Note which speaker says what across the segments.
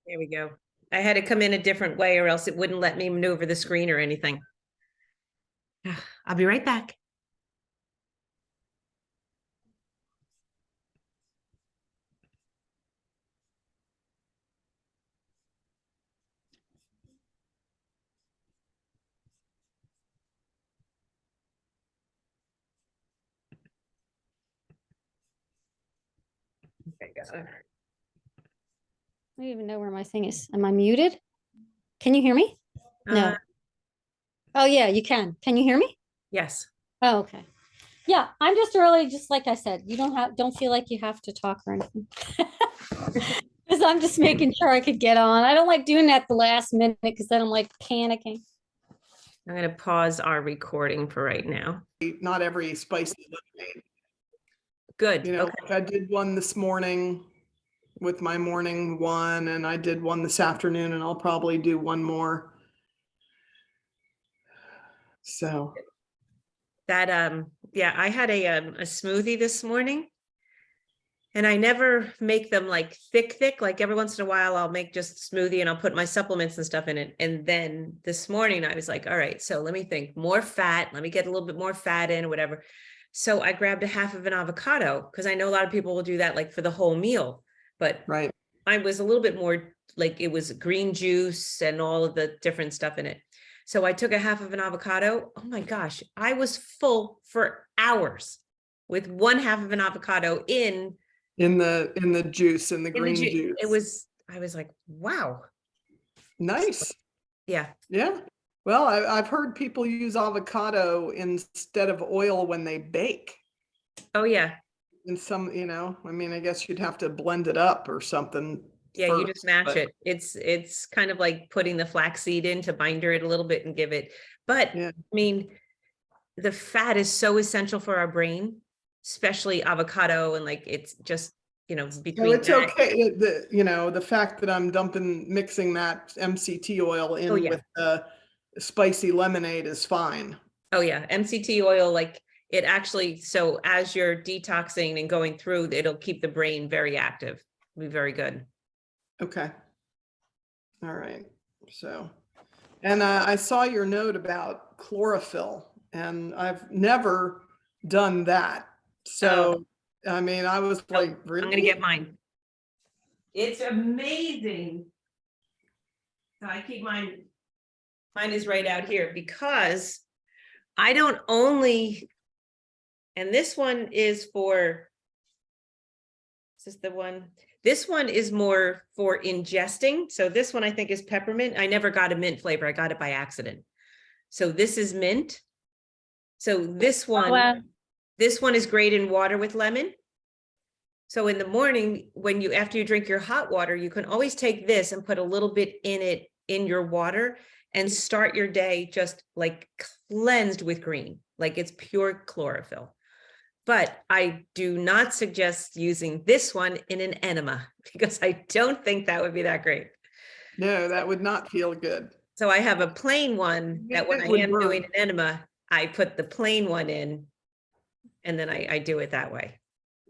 Speaker 1: There we go. I had to come in a different way or else it wouldn't let me maneuver the screen or anything. I'll be right back. Okay, got it.
Speaker 2: I don't even know where my thing is. Am I muted? Can you hear me? No. Oh yeah, you can. Can you hear me?
Speaker 1: Yes.
Speaker 2: Oh, okay. Yeah, I'm just really just like I said, you don't feel like you have to talk or anything. Because I'm just making sure I could get on. I don't like doing that the last minute because then I'm like panicking.
Speaker 1: I'm going to pause our recording for right now.
Speaker 3: Not every spicy lemonade.
Speaker 1: Good.
Speaker 3: You know,
Speaker 1: Okay.
Speaker 3: like I did one this morning with my morning one, and I did one this afternoon, and I'll probably do one more. So
Speaker 1: That yeah, I had a smoothie this morning. And I never make them like thick. Like every once in a while, I'll make just smoothie and I'll put my supplements and stuff in it. And then this morning I was like, all right, so let me think more fat. Let me get a little bit more fat in or whatever. So I grabbed a half of an avocado because I know a lot of people will do that like for the whole meal. But
Speaker 3: right.
Speaker 1: I was a little bit more like it was green juice and all of the different stuff in it. So I took a half of an avocado. Oh my gosh, I was full for hours with one half of an avocado in
Speaker 3: the juice, in the green juice.
Speaker 1: It was, I was like, wow.
Speaker 3: Nice.
Speaker 1: Yeah.
Speaker 3: Yeah. Well, I've heard people use avocado instead of oil when they bake.
Speaker 1: Oh yeah.
Speaker 3: And some, I mean, I guess you'd have to blend it up or something.
Speaker 1: Yeah,
Speaker 3: first,
Speaker 1: you just mash it. It's kind of like putting the flaxseed in to binder it a little bit and give it. But
Speaker 3: yeah.
Speaker 1: I mean, the fat is so essential for our brain, especially avocado, and like it's just, between
Speaker 3: it's
Speaker 1: that.
Speaker 3: okay. The fact that I'm mixing that MCT oil in with the spicy lemonade is fine.
Speaker 1: Oh yeah, MCT oil, like it actually, so as you're detoxing and going through, it'll keep the brain very active. It'll be very good.
Speaker 3: Okay. All right. So, and I saw your note about chlorophyll, and I've never done that. So, I mean, I was like, really?
Speaker 1: I'm going to get mine. It's amazing. So I keep mine is right out here because I don't only, and this one is for, is this the one? This one is more for ingesting. So this one I think is peppermint. I never got a mint flavor. I got it by accident. So this is mint. So this one, This one is great in water with lemon. So in the morning, after you drink your hot water, you can always take this and put a little bit in it in your water and start your day just like cleansed with green, like it's pure chlorophyll. But I do not suggest using this one in an enema because I don't think that would be that great.
Speaker 3: No, that would not feel good.
Speaker 1: So I have a plain one that when I am doing an enema, I put the plain one in and then I do it that way.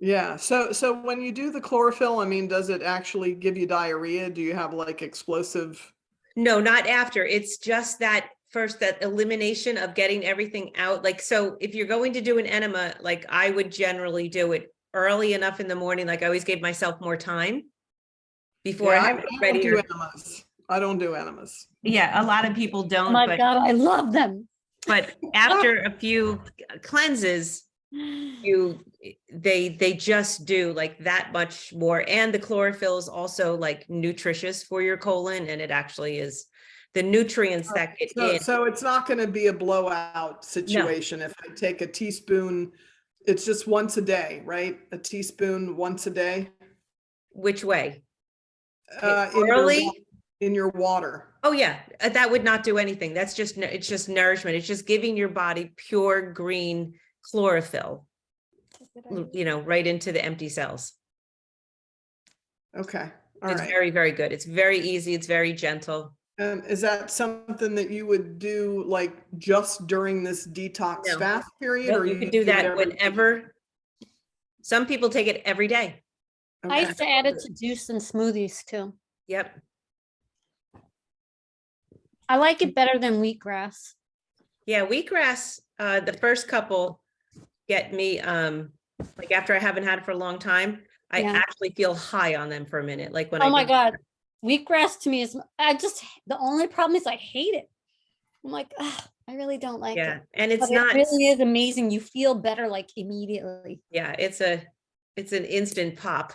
Speaker 3: Yeah. So when you do the chlorophyll, I mean, does it actually give you diarrhea? Do you have like explosive?
Speaker 1: No, not after. It's just that first, that elimination of getting everything out. Like, so if you're going to do an enema, like I would generally do it early enough in the morning. Like I always gave myself more time before I have it ready.
Speaker 3: Do enemas. I don't do enemas.
Speaker 1: Yeah, a lot of people don't.
Speaker 2: Oh my God, I love them.
Speaker 1: But after a few cleanses, they just do like that much more. And the chlorophyll is also like nutritious for your colon, and it actually is the nutrients that get in.
Speaker 3: So it's not going to be a blowout situation. No. If I take a teaspoon, it's just once a day, right? A teaspoon once a day.
Speaker 1: Which way?
Speaker 3: Early in your water.
Speaker 1: Oh yeah, that would not do anything. It's just nourishment. It's just giving your body pure green chlorophyll, right into the empty cells.
Speaker 3: Okay.
Speaker 1: It's very, very good. It's very easy. It's very gentle.
Speaker 3: Is that something that you would do like just during this detox fast period?
Speaker 1: Or you could do that whenever. Some people take it every day.
Speaker 2: Okay. I used to add it to juice and smoothies too.
Speaker 1: Yep.
Speaker 2: I like it better than wheatgrass.
Speaker 1: Yeah, wheatgrass, the first couple get me, like after I haven't had it for a long time, I
Speaker 2: Yeah.
Speaker 1: actually feel high on them for a minute, like when
Speaker 2: Oh
Speaker 1: I
Speaker 2: my
Speaker 1: do.
Speaker 2: God. Wheatgrass to me is, the only problem is I hate it. I'm like, "Ugh, I really don't like
Speaker 1: Yeah,
Speaker 2: it.
Speaker 1: and it's
Speaker 2: But it
Speaker 1: not,
Speaker 2: really is amazing. You feel better like immediately.
Speaker 1: yeah, it's an instant pop.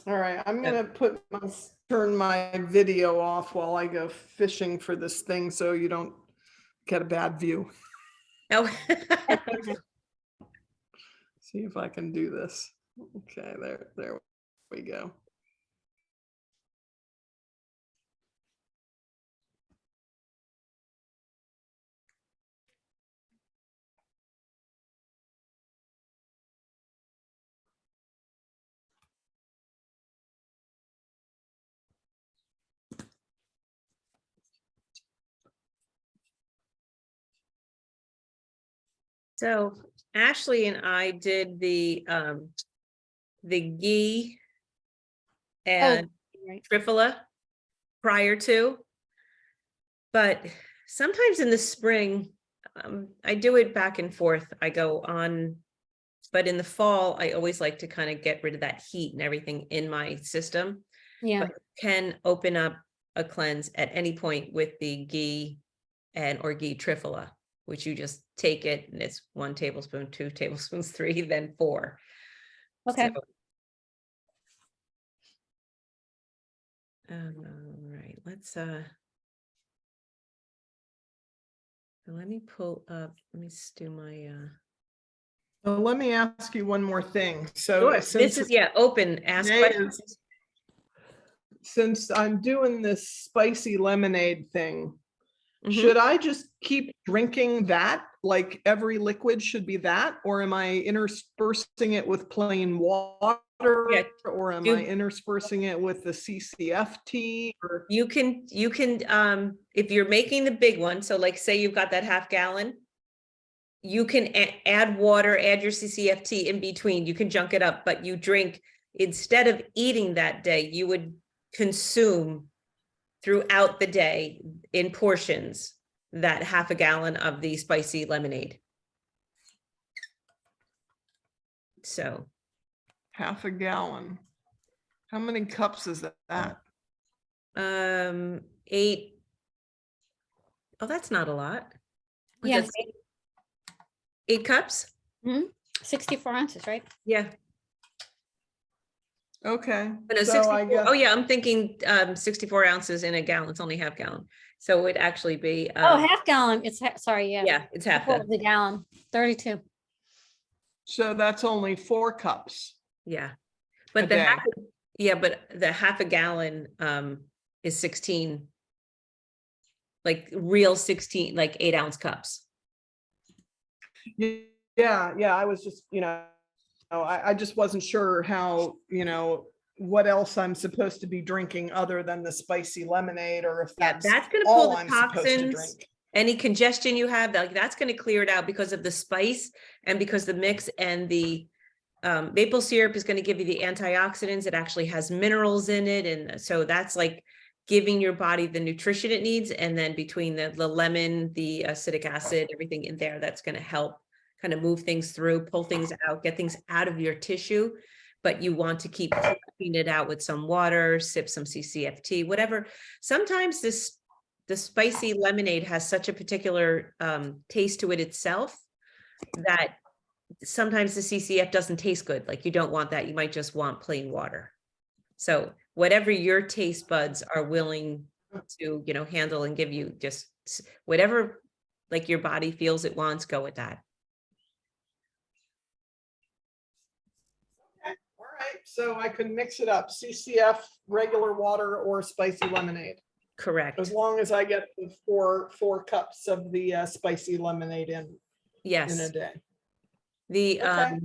Speaker 3: All right, I'm gonna turn my video off while I go fishing for this thing so you don't get a bad view.
Speaker 1: Oh.
Speaker 3: See if I can do this. Okay, there we go.
Speaker 1: So Ashley and I did the ghee and
Speaker 2: Right.
Speaker 1: trifala prior to. But sometimes in the spring, I do it back and forth. I go on, but in the fall, I always like to kind of get rid of that heat and everything in my system.
Speaker 2: Yeah.
Speaker 1: But can open up a cleanse at any point with the ghee or ghee trifala, which you just take it and it's 1 tablespoon, 2 tablespoons, 3, then 4.
Speaker 2: Okay.
Speaker 1: So, all right, let's let me pull up, let me do my
Speaker 3: So let me ask you one more thing. So
Speaker 1: sure. This
Speaker 3: since
Speaker 1: is, yeah, open, ask
Speaker 3: today
Speaker 1: questions.
Speaker 3: since I'm doing this spicy lemonade thing,
Speaker 1: Mhm.
Speaker 3: should I just keep drinking that? Like every liquid should be that? Or am I interspersing it with plain water?
Speaker 1: Yeah,
Speaker 3: Or am
Speaker 1: do-
Speaker 3: I interspersing it with the CCFT? Or
Speaker 1: You can, if you're making the big one, so like say you've got that half gallon, you can add water, add your CCFT in between, you can junk it up, but you drink, instead of eating that day, you would consume throughout the day in portions, that half a gallon of the spicy lemonade. So,
Speaker 3: half a gallon? How many cups is that?
Speaker 1: 8. Oh, that's not a lot. Was
Speaker 2: Yeah.
Speaker 1: that 8 cups?
Speaker 2: 64 ounces, right?
Speaker 1: Yeah.
Speaker 3: Okay,
Speaker 1: No,
Speaker 3: so
Speaker 1: 64,
Speaker 3: I guess.
Speaker 1: oh yeah, I'm thinking 64 ounces in a gallon. It's only half gallon. So it would actually be,
Speaker 2: Oh, half gallon. It's, sorry, yeah.
Speaker 1: yeah, it's half
Speaker 2: Before
Speaker 1: the,
Speaker 2: it was a gallon, 32.
Speaker 3: So that's only 4 cups.
Speaker 1: yeah.
Speaker 3: A
Speaker 1: But the
Speaker 3: day.
Speaker 1: but the half a gallon is 16, like real 16, like 8-ounce cups.
Speaker 3: Yeah, I was just, I just wasn't sure how, what else I'm supposed to be drinking other than the spicy lemonade, or if
Speaker 1: Yeah,
Speaker 3: that's
Speaker 1: that's gonna pull
Speaker 3: all
Speaker 1: the
Speaker 3: I'm supposed to
Speaker 1: toxins,
Speaker 3: drink.
Speaker 1: any congestion you have, like that's gonna clear it out because of the spice and because the mix and the maple syrup is going to give you the antioxidants. It actually has minerals in it. And so that's like giving your body the nutrition it needs. And then between the lemon, the acidic acid, everything in there, that's going to help kind of move things through, pull things out, get things out of your tissue. But you want to keep flushing it out with some water, sip some CCFT, whatever. Sometimes the spicy lemonade has such a particular taste to it itself that sometimes the CCF doesn't taste good. Like you don't want that. You might just want plain water. So whatever your taste buds are willing to, handle and give you, just whatever like your body feels it wants, go with that.
Speaker 3: Okay, all right, so I can mix it up, CCF, regular water, or spicy lemonade,
Speaker 1: Correct.
Speaker 3: as long as I get the four cups of the spicy lemonade in a
Speaker 1: Yes.
Speaker 3: day.
Speaker 1: The
Speaker 3: Okay.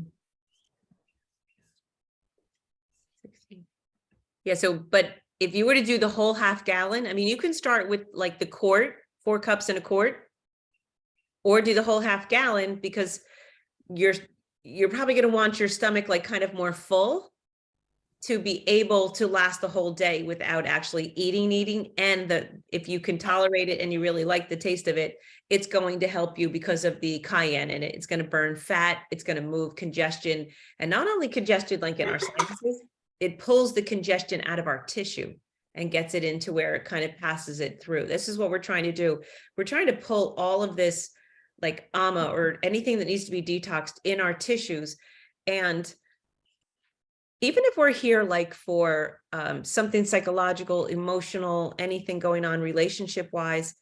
Speaker 1: Yeah, so but if you were to do the whole half gallon, I mean, you can start with like the quart, 4 cups in a quart, or do the whole half gallon, because you're probably going to want your stomach like kind of more full. to be able to last the whole day without actually eating. And if you can tolerate it and you really like the taste of it, it's going to help you because of the cayenne in it. It's going to burn fat. It's going to move congestion, and not only congestion like in our sinuses, it pulls the congestion out of our tissue and gets it into where it kind of passes it through. This is what we're trying to do. We're trying to pull all of this like AMA or anything that needs to be detoxed in our tissues. And even if we're here like for something psychological, emotional, anything going on relationship wise,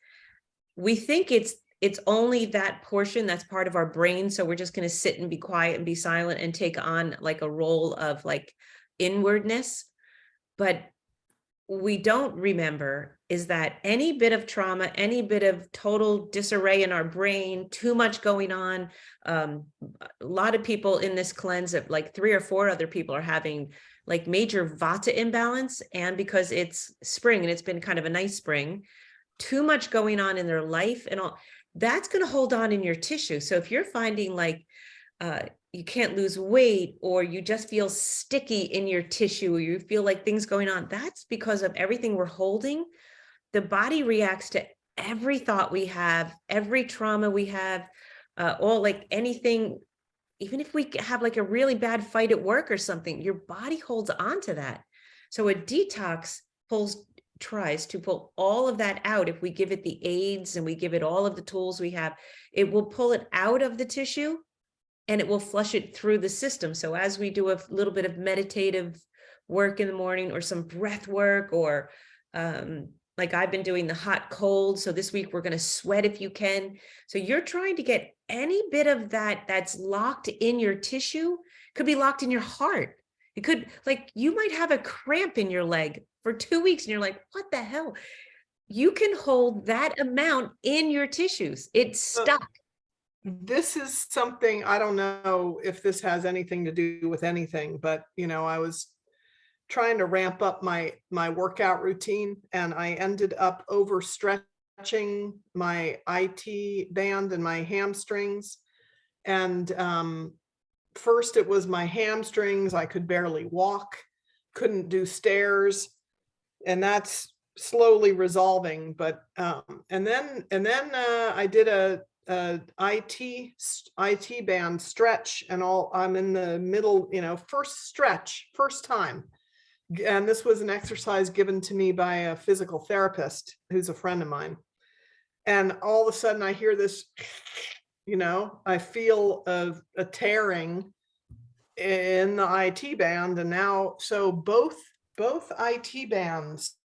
Speaker 1: we think it's only that portion that's part of our brain. So we're just going to sit and be quiet and be silent and take on like a role of like inwardness. But we don't remember is that any bit of trauma, any bit of total disarray in our brain, too much going on. A lot of people in this cleanse, of like 3 or 4 other people are having like major Vata imbalance. And because it's spring and it's been kind of a nice spring, too much going on in their life and all that's going to hold on in your tissue. So if you're finding like, you can't lose weight, or you just feel sticky in your tissue, or you feel like things going on, that's because of everything we're holding. The body reacts to every thought we have, every trauma we have, all like anything, even if we have like a really bad fight at work or something, your body holds on to that. So a detox tries to pull all of that out. If we give it the aids and we give it all of the tools we have, it will pull it out of the tissue and it will flush it through the system. So as we do a little bit of meditative work in the morning, or some breath work, or like I've been doing the hot cold. So this week we're going to sweat if you can. So you're trying to get any bit of that that's locked in your tissue. Could be locked in your heart. It could, like, you might have a cramp in your leg for 2 weeks and you're like, what the hell? You can hold that amount in your tissues. It's stuck.
Speaker 3: This is something, I don't know if this has anything to do with anything, but I was trying to ramp up my workout routine, and I ended up overstretching my IT band and my hamstrings. And first it was my hamstrings. I could barely walk, couldn't do stairs, and that's slowly resolving. But and then I did a IT band stretch and all. I'm in the middle, first time. And this was an exercise given to me by a physical therapist who's a friend of mine. And all of a sudden I hear this, I feel a tearing in the IT band. And now, so both IT bands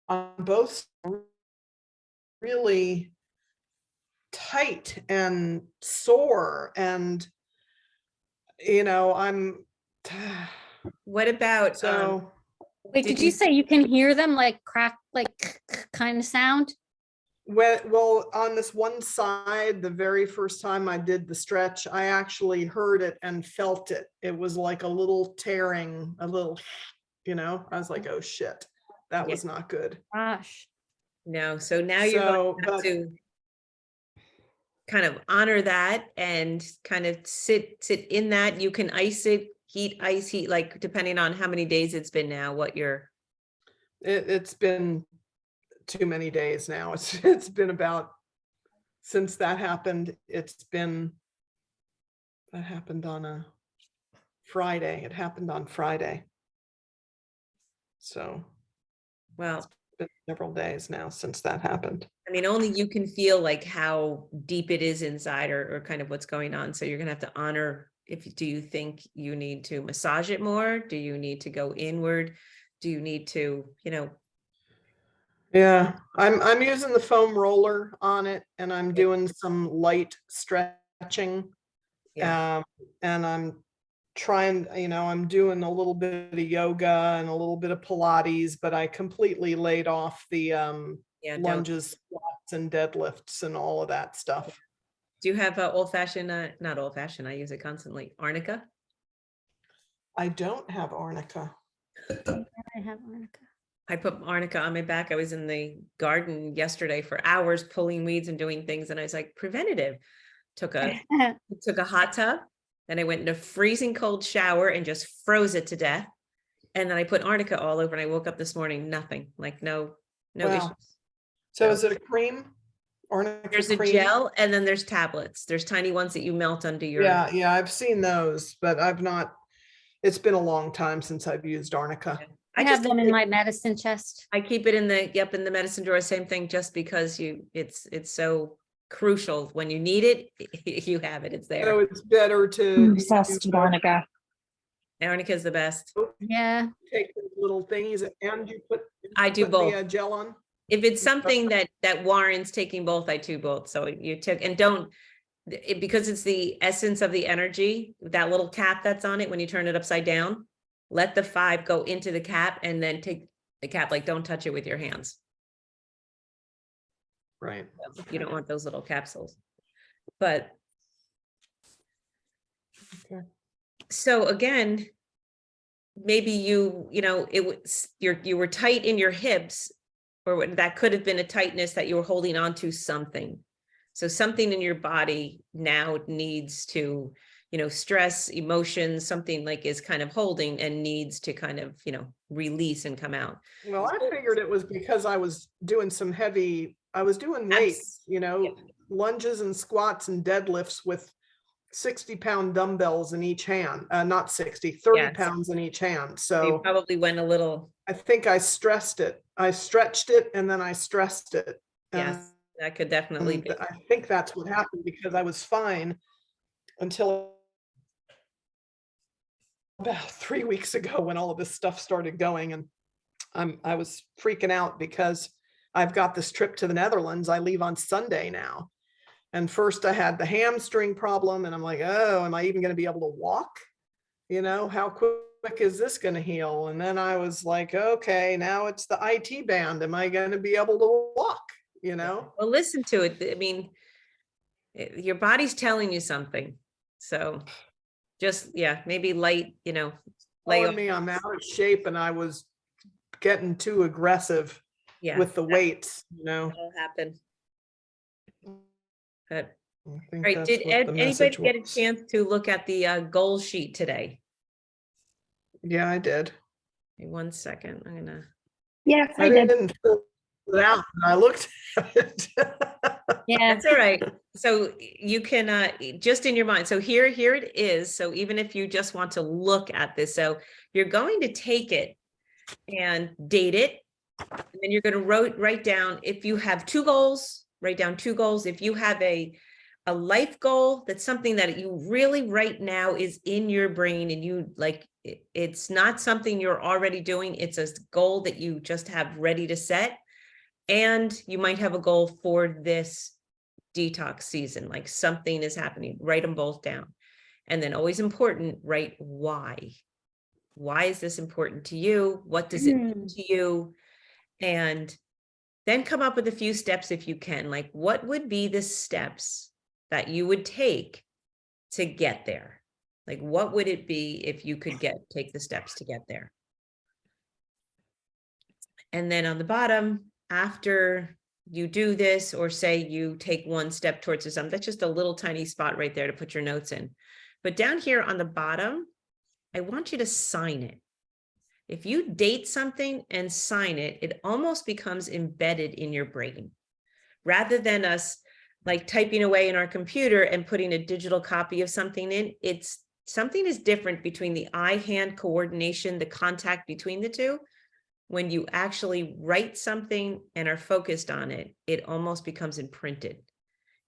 Speaker 3: on both really tight and sore, and I'm
Speaker 1: What about,
Speaker 3: so
Speaker 2: Wait, did you say you can hear them like crack, like kind of sound?
Speaker 3: well, on this one side, the very first time I did the stretch, I actually heard it and felt it. It was like a little tearing, a little, I was like, oh shit, that was not good.
Speaker 2: Gosh.
Speaker 1: no, so now you're going to have to kind of honor that and kind of sit in that. You can ice it, ice heat, like depending on how many days it's been now, what you're.
Speaker 3: It's been too many days now. It's been about, since that happened, that happened on a Friday. It happened on Friday. So,
Speaker 1: Well,
Speaker 3: it's been several days now since that happened.
Speaker 1: I mean, only you can feel like how deep it is inside, or kind of what's going on. So you're going to have to honor, do you think you need to massage it more? Do you need to go inward? Do you need to,
Speaker 3: Yeah, I'm using the foam roller on it, and I'm doing some light stretching.
Speaker 1: Yeah.
Speaker 3: And I'm trying, I'm doing a little bit of yoga and a little bit of Pilates, but I completely laid off the
Speaker 1: yeah,
Speaker 3: lunges, squats, and deadlifts and all of that stuff.
Speaker 1: Do you have old fashioned, not old fashioned, I use it constantly, arnica?
Speaker 3: I don't have arnica.
Speaker 2: I have arnica.
Speaker 1: I put arnica on my back. I was in the garden yesterday for hours pulling weeds and doing things. And I was like, preventative. Took a hot tub, Then I went in a freezing cold shower and just froze it to death. And then I put arnica all over and I woke up this morning, nothing, like no
Speaker 3: Wow.
Speaker 1: issues.
Speaker 3: So is it a cream? Arnica
Speaker 1: There's a
Speaker 3: cream?
Speaker 1: gel and then there's tablets. There's tiny ones that you melt under your.
Speaker 3: Yeah, I've seen those, but I've not, it's been a long time since I've used arnica.
Speaker 2: I have them in my medicine chest.
Speaker 1: I keep it in in the medicine drawer, same thing, just because it's so crucial. When you need it, you have it, it's
Speaker 3: So
Speaker 1: there.
Speaker 3: it's better to.
Speaker 4: I'm obsessed with arnica.
Speaker 1: Arnica is the best.
Speaker 2: Yeah.
Speaker 3: Take those little thingies and you put.
Speaker 1: I do
Speaker 3: put
Speaker 1: both.
Speaker 3: the gel on.
Speaker 1: If it's something that warrants taking both, I do both. So you took, and don't, because it's the essence of the energy, that little cap that's on it, when you turn it upside down, let the 5 go into the cap and then take the cap, like don't touch it with your hands.
Speaker 3: Right.
Speaker 1: You don't want those little capsules. But
Speaker 3: Okay.
Speaker 1: so again, maybe you know, it was you were tight in your hips, or that could have been a tightness that you were holding on to something. So something in your body now needs to, you know, stress, emotions, something like is kind of holding and needs to kind of, you know, release and come out.
Speaker 3: Well, I figured it was because I was doing I was doing weights, you know,
Speaker 1: Yeah.
Speaker 3: lunges and squats and deadlifts with 60-pound dumbbells in each hand, not 60, 30
Speaker 1: Yes.
Speaker 3: pounds in each hand.
Speaker 1: You
Speaker 3: So
Speaker 1: probably went a little,
Speaker 3: I think I stressed it. I stretched it and then I stressed it.
Speaker 1: yes, that could definitely
Speaker 3: And
Speaker 1: be.
Speaker 3: I think that's what happened because I was fine until about 3 weeks ago when all of this stuff started going, and I was freaking out because I've got this trip to the Netherlands. I leave on Sunday now. And first I had the hamstring problem and I'm like, oh, am I even going to be able to walk? You know, how quick is this going to heal? And then I was like, okay, now it's the IT band. Am I going to be able to walk? You know?
Speaker 1: Well, listen to it. I mean, your body's telling you something. So just, yeah, maybe light, you know, lay
Speaker 3: Telling
Speaker 1: off.
Speaker 3: me I'm out of shape and I was getting too aggressive
Speaker 1: Yeah,
Speaker 3: with the weights, you know?
Speaker 1: that'll happen. But,
Speaker 3: I think
Speaker 1: right,
Speaker 3: that's
Speaker 1: did
Speaker 3: what the
Speaker 1: anybody
Speaker 3: message
Speaker 1: get a
Speaker 3: was.
Speaker 1: chance to look at the goal sheet today?
Speaker 3: Yeah, I did.
Speaker 1: Okay, 1 second, I'm gonna.
Speaker 4: Yes,
Speaker 3: I
Speaker 4: I did.
Speaker 3: didn't fill it out. And I looked at it.
Speaker 2: Yeah.
Speaker 1: That's all right. So you can, just in your mind, so here it is. So even if you just want to look at this, so you're going to take it and date it. And then you're going to write down, if you have 2 goals, write down 2 goals. If you have a life goal, that's something that you really right now is in your brain and you like, it's not something you're already doing. It's a goal that you just have ready to set. And you might have a goal for this detox season, like something is happening, write them both down. And then always important, write why. Why is this important to you? What does it mean to you? And then come up with a few steps if you can, like what would be the steps that you would take to get there? Like what would it be if you could take the steps to get there? And then on the bottom, after you do this, or say you take 1 step towards something, that's just a little tiny spot right there to put your notes in. But down here on the bottom, I want you to sign it. If you date something and sign it, it almost becomes embedded in your brain. Rather than us like typing away in our computer and putting a digital copy of something in, something is different between the eye-hand coordination, the contact between the two. When you actually write something and are focused on it, it almost becomes imprinted.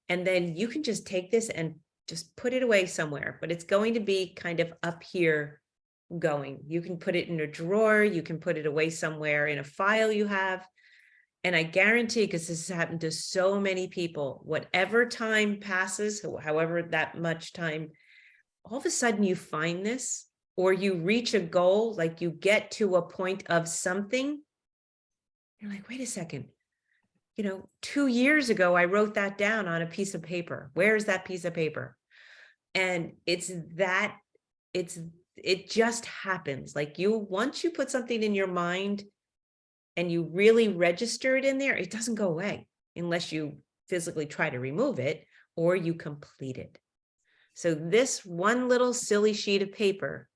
Speaker 1: And then you can just take this and just put it away somewhere, but it's going to be kind of up here going. You can put it in a drawer, you can put it away somewhere in a file you have. And I guarantee, because this has happened to so many people, whatever time passes, however that much time, all of a sudden you find this, or you reach a goal, like you get to a point of something, you're like, wait a second, 2 years ago, I wrote that down on a piece of paper. Where's that piece of paper? And it just happens. Like once you put something in your mind and you really register it in there, it doesn't go away unless you physically try to remove it or you complete it. So this one little silly sheet of paper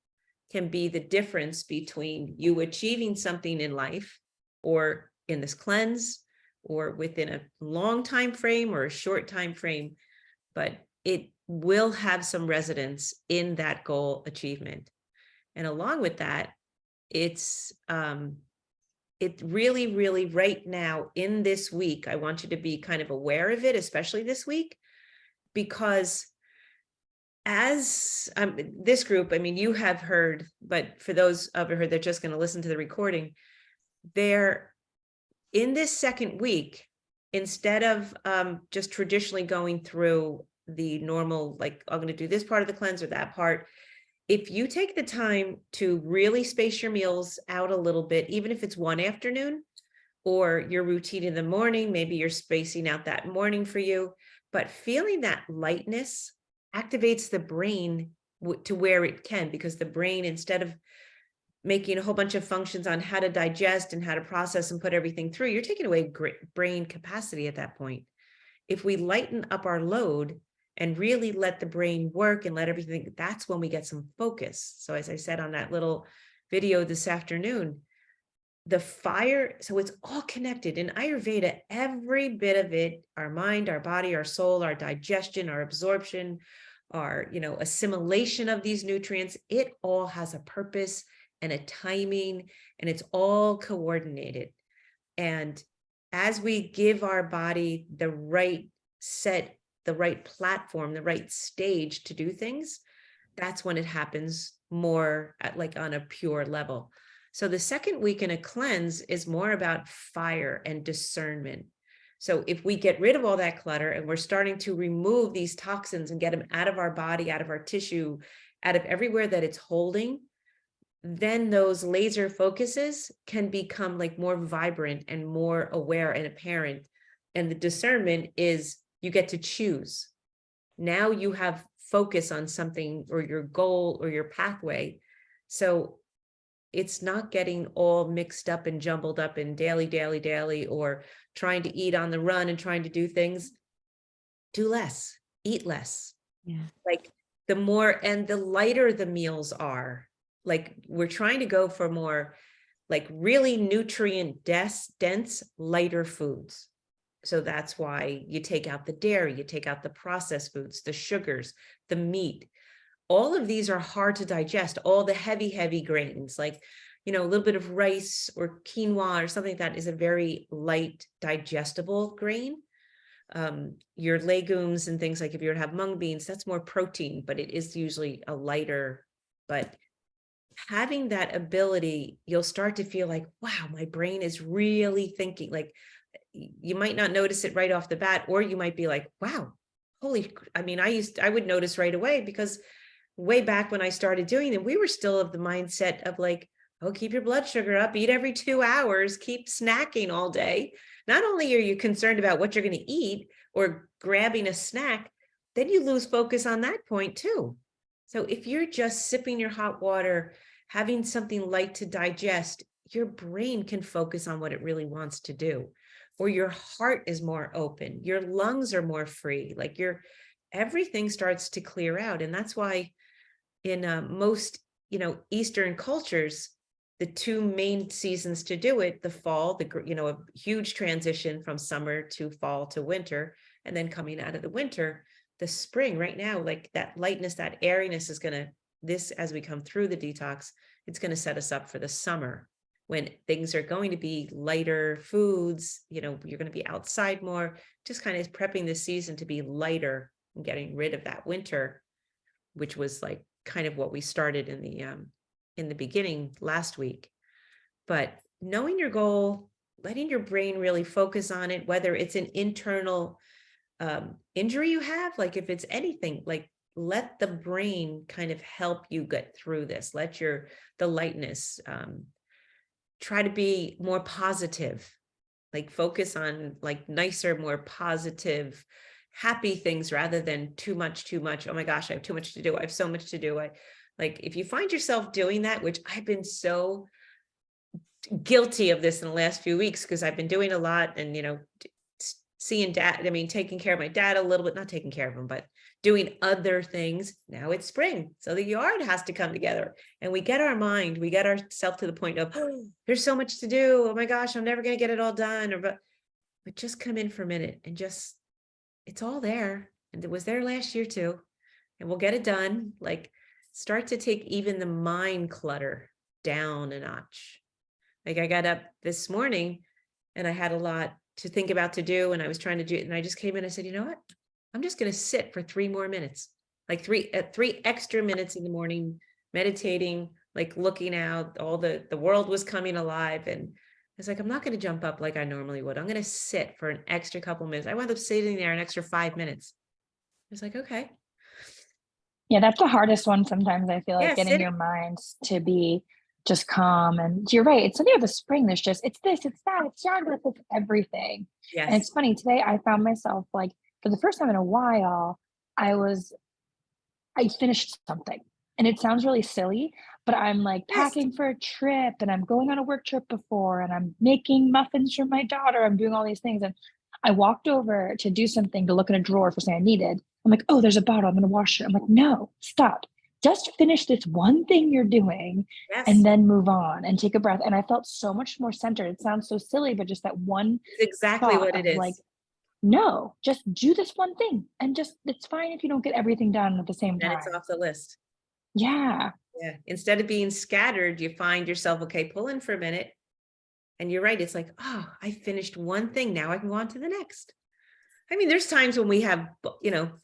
Speaker 1: can be the difference between you achieving something in life or in this cleanse or within a long time frame or a short time frame, but it will have some resonance in that goal achievement. And along with that, it's it really, really right now in this week, I want you to be kind of aware of it, especially this week, because as this group, I mean, you have heard, but for those of you that are just going to listen to the recording, they're in this second week, instead of just traditionally going through the normal, like, I'm going to do this part of the cleanse or that part. If you take the time to really space your meals out a little bit, even if it's one afternoon or your routine in the morning, maybe you're spacing out that morning for you, but feeling that lightness activates the brain to where it can, because the brain, instead of making a whole bunch of functions on how to digest and how to process and put everything through, you're taking away great brain capacity at that point. If we lighten up our load and really let the brain work and let everything, that's when we get some focus. So as I said on that little video this afternoon, the fire, so it's all connected in Ayurveda, every bit of it, our mind, our body, our soul, our digestion, our absorption, our, assimilation of these nutrients, it all has a purpose and a timing, and it's all coordinated. And as we give our body the right set, the right platform, the right stage to do things, that's when it happens more at, like, on a pure level. So the second week in a cleanse is more about fire and discernment. So if we get rid of all that clutter and we're starting to remove these toxins and get them out of our body, out of our tissue, out of everywhere that it's holding, then those laser focuses can become like more vibrant and more aware and apparent. And the discernment is you get to choose. Now you have focus on something or your goal or your pathway. So it's not getting all mixed up and jumbled up in daily, or trying to eat on the run and trying to do things. Do less, eat less.
Speaker 2: Yeah.
Speaker 1: Like the more and the lighter the meals are, like we're trying to go for more like really nutrient dense, lighter foods. So that's why you take out the dairy, you take out the processed foods, the sugars, the meat. All of these are hard to digest. All the heavy grains, like, a little bit of rice or quinoa or something like that is a very light digestible grain. Your legumes and things, like if you were to have mung beans, that's more protein, but it is usually a lighter. But having that ability, you'll start to feel like, wow, my brain is really thinking. Like, you might not notice it right off the bat, or you might be like, wow, I would notice right away, because way back when I started doing it, we were still of the mindset of like, oh, keep your blood sugar up, eat every 2 hours, keep snacking all day. Not only are you concerned about what you're going to eat or grabbing a snack, then you lose focus on that point too. So if you're just sipping your hot water, having something light to digest, your brain can focus on what it really wants to do, or your heart is more open, your lungs are more free, like everything starts to clear out. And that's why in most, Eastern cultures, the two main seasons to do it, the fall, a huge transition from summer to fall to winter, and then coming out of the winter, the spring. Right now, like that lightness, that airiness is as we come through the detox, it's going to set us up for the summer, when things are going to be lighter foods, you're going to be outside more, just kind of prepping the season to be lighter and getting rid of that winter, which was like kind of what we started in the beginning last week. But knowing your goal, letting your brain really focus on it, whether it's an internal injury you have, like if it's anything, like let the brain kind of help you get through this. Let the lightness, try to be more positive, like focus on like nicer, more positive, happy things rather than too much. Oh my gosh, I have too much to do. I have so much to do. Like if you find yourself doing that, which I've been so guilty of this in the last few weeks, because I've been doing a lot and, seeing dad, taking care of my dad a little bit, not taking care of him, but doing other things. Now it's spring. So the yard has to come together, and we get ourselves to the point of, oh, there's so much to do. Oh my gosh, I'm never going to get it all done. But just come in for a minute and just, it's all there. And it was there last year too. And we'll get it done. Like, start to take even the mind clutter down a notch. Like, I got up this morning and I had a lot to think about to do, and I was trying to do it. And I just came in, I said, you know what? I'm just going to sit for 3 more minutes, like three extra minutes in the morning, meditating, like looking out, all the world was coming alive. And I was like, I'm not going to jump up like I normally would. I'm going to sit for an extra couple minutes. I wound up sitting there an extra 5 minutes. I was like, okay.
Speaker 4: Yeah, that's the hardest one sometimes. I feel like
Speaker 1: Yeah,
Speaker 4: getting your mind to be just calm. And you're right. It's something of the spring. There's just, it's this, it's that, it's yard, it's everything. And it's
Speaker 1: Yes.
Speaker 4: funny, today I found myself like, for the first time in a while, I finished something. And it sounds really silly, but I'm like
Speaker 1: Yes.
Speaker 4: packing for a trip, and I'm going on a work trip before, and I'm making muffins for my daughter. I'm doing all these things. And I walked over to do something, to look in a drawer for something I needed. I'm like, oh, there's a bottle. I'm going to wash it. I'm like, no, stop. Just finish this one thing you're doing
Speaker 1: Yes.
Speaker 4: and then move on and take a breath. And I felt so much more centered. It sounds so silly, but just that one
Speaker 1: It's exactly
Speaker 4: thought
Speaker 1: what it
Speaker 4: of like,
Speaker 1: is.
Speaker 4: no, just do this one thing, and just, it's fine if you don't get everything done at the same
Speaker 1: Then it's
Speaker 4: time.
Speaker 1: off the list.
Speaker 4: Yeah.
Speaker 1: Yeah. Instead of being scattered, you find yourself, okay, pull in for a minute. And you're right. It's like, oh, I finished one thing. Now I can go on to the next. I mean, there's times when we have,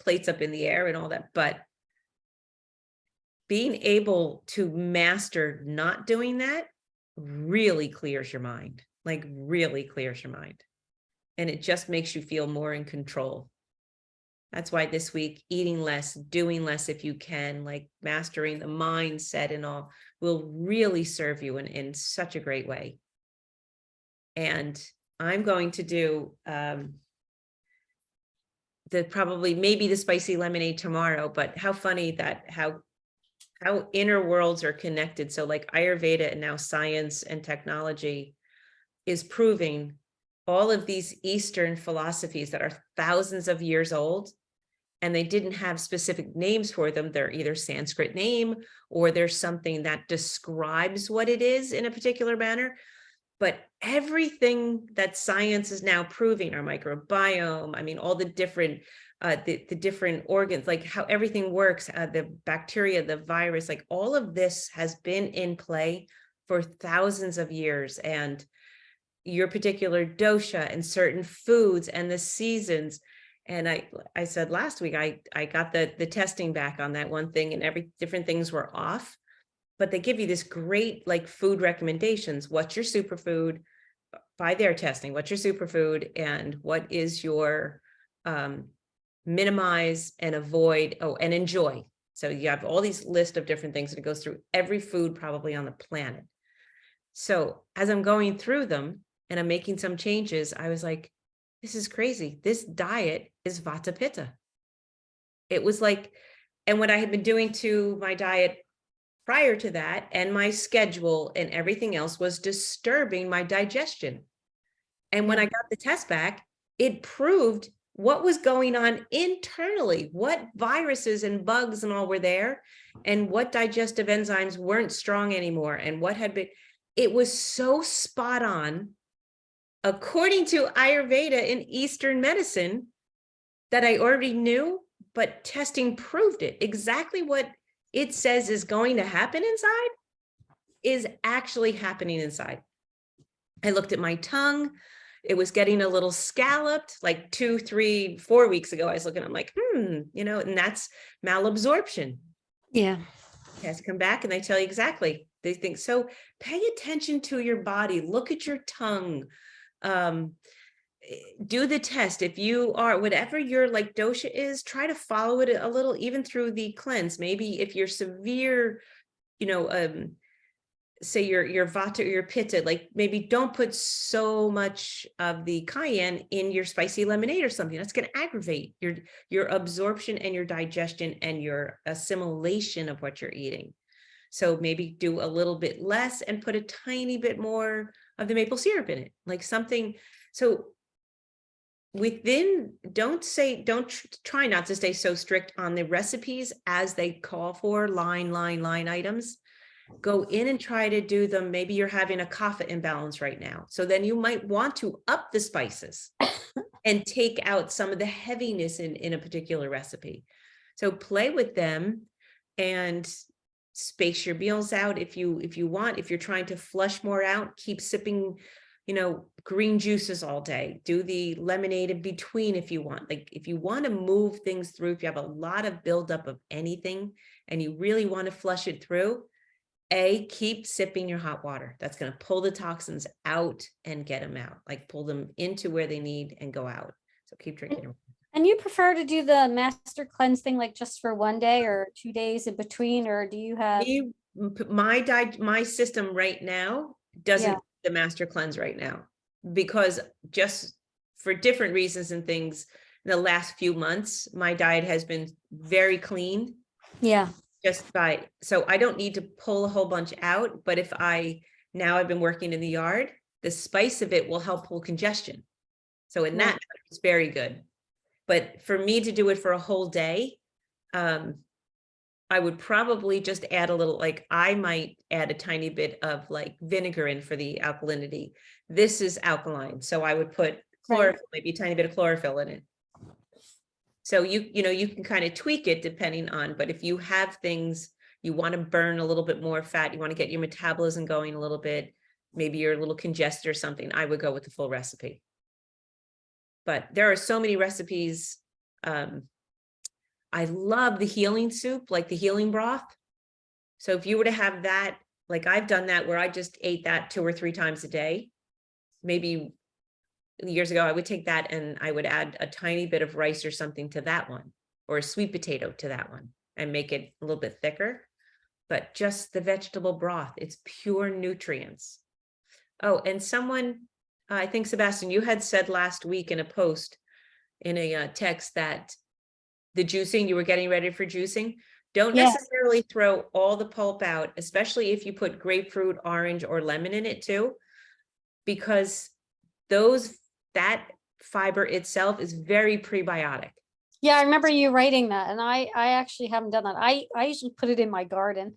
Speaker 1: plates up in the air and all that, but being able to master not doing that really clears your mind, like really clears your mind. And it just makes you feel more in control. That's why this week, eating less, doing less if you can, like mastering the mindset and all, will really serve you in such a great way. And I'm going to do maybe the spicy lemonade tomorrow, but how funny that how inner worlds are connected. So like Ayurveda and now science and technology is proving all of these Eastern philosophies that are thousands of years old, and they didn't have specific names for them. They're either Sanskrit name, or there's something that describes what it is in a particular manner. But everything that science is now proving, our microbiome, I mean, all the different the different organs, like how everything works, the bacteria, the virus, like all of this has been in play for thousands of years. And your particular dosha and certain foods and the seasons. And I said last week, I got the testing back on that one thing, and every different things were off. But they give you this great like food recommendations. What's your superfood by their testing? What's your superfood, and what is your minimize and avoid, and enjoy. So you have all these list of different things, and it goes through every food probably on the planet. So as I'm going through them and I'm making some changes, I was like, this is crazy. This diet is Vata Pitta. It was like, and what I had been doing to my diet prior to that, and my schedule and everything else, was disturbing my digestion. And when I got the test back, it proved what was going on internally, what viruses and bugs and all were there, and what digestive enzymes weren't strong anymore, and what had been, it was so spot on, according to Ayurveda in Eastern medicine, that I already knew, but testing proved it. Exactly what it says is going to happen inside is actually happening inside. I looked at my tongue. It was getting a little scalloped, like 2, 3, 4 weeks ago. I was looking, I'm like, and that's malabsorption.
Speaker 2: Yeah.
Speaker 1: It has to come back, and they tell you exactly. They think, so pay attention to your body, look at your tongue, do the test. If you are, whatever your like dosha is, try to follow it a little, even through the cleanse. Maybe if you're severe, say your vata or your pitta, like maybe don't put so much of the cayenne in your spicy lemonade or something. That's going to aggravate your absorption and your digestion and your assimilation of what you're eating. So maybe do a little bit less and put a tiny bit more of the maple syrup in it, like something. So try not to stay so strict on the recipes as they call for line items. Go in and try to do them. Maybe you're having a kapha imbalance right now. So then you might want to up the spices and take out some of the heaviness in a particular recipe. So play with them and space your meals out if you want. If you're trying to flush more out, keep sipping, green juices all day. Do the lemonade in between if you want. Like if you want to move things through, if you have a lot of buildup of anything and you really want to flush it through, keep sipping your hot water. That's going to pull the toxins out and get them out, like pull them into where they need and go out. So keep drinking them.
Speaker 2: And you prefer to do the master cleanse thing like just for 1 day or 2 days in between, or do you have?
Speaker 1: My system right now doesn't
Speaker 2: Yeah.
Speaker 1: do the master cleanse right now, because just for different reasons and things, in the last few months, my diet has been very clean.
Speaker 2: Yeah.
Speaker 1: So I don't need to pull a whole bunch out, but now I've been working in the yard, the spice of it will help pull congestion. So in that, it's very good. But for me to do it for a whole day, I would probably just add a little, like I might add a tiny bit of like vinegar in for the alkalinity. This is alkaline. So I would put chlorophyll, maybe a tiny bit of chlorophyll in it. So you can kind of tweak it depending on, but if you have things, you want to burn a little bit more fat, you want to get your metabolism going a little bit, maybe you're a little congested or something, I would go with the full recipe. But there are so many recipes. I love the healing soup, like the healing broth. So if you were to have that, like I've done that where I just ate that 2 or 3 times a day, maybe years ago, I would take that and I would add a tiny bit of rice or something to that one, or a sweet potato to that one, and make it a little bit thicker. But just the vegetable broth, it's pure nutrients. Oh, and someone, I think Sebastian, you had said last week in a post, in a text, that the juicing, you were getting ready for juicing. Don't necessarily throw all the pulp out, especially if you put grapefruit, orange, or lemon in it too, because that fiber itself is very prebiotic.
Speaker 2: Yeah, I remember you writing that, and I actually haven't done that. I usually put it in my garden.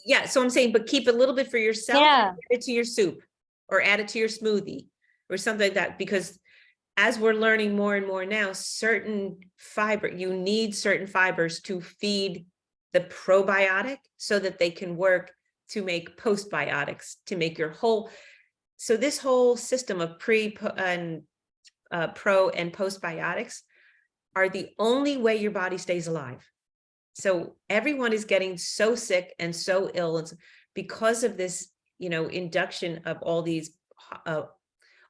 Speaker 1: Yeah, so I'm saying, but keep a little bit for yourself.
Speaker 2: Yeah.
Speaker 1: Add it to your soup or add it to your smoothie or something like that, because as we're learning more and more now, you need certain fibers to feed the probiotic so that they can work to make postbiotics, to make your whole. So this whole system of pro and postbiotics are the only way your body stays alive. So everyone is getting so sick and so ill. It's because of this, induction of all these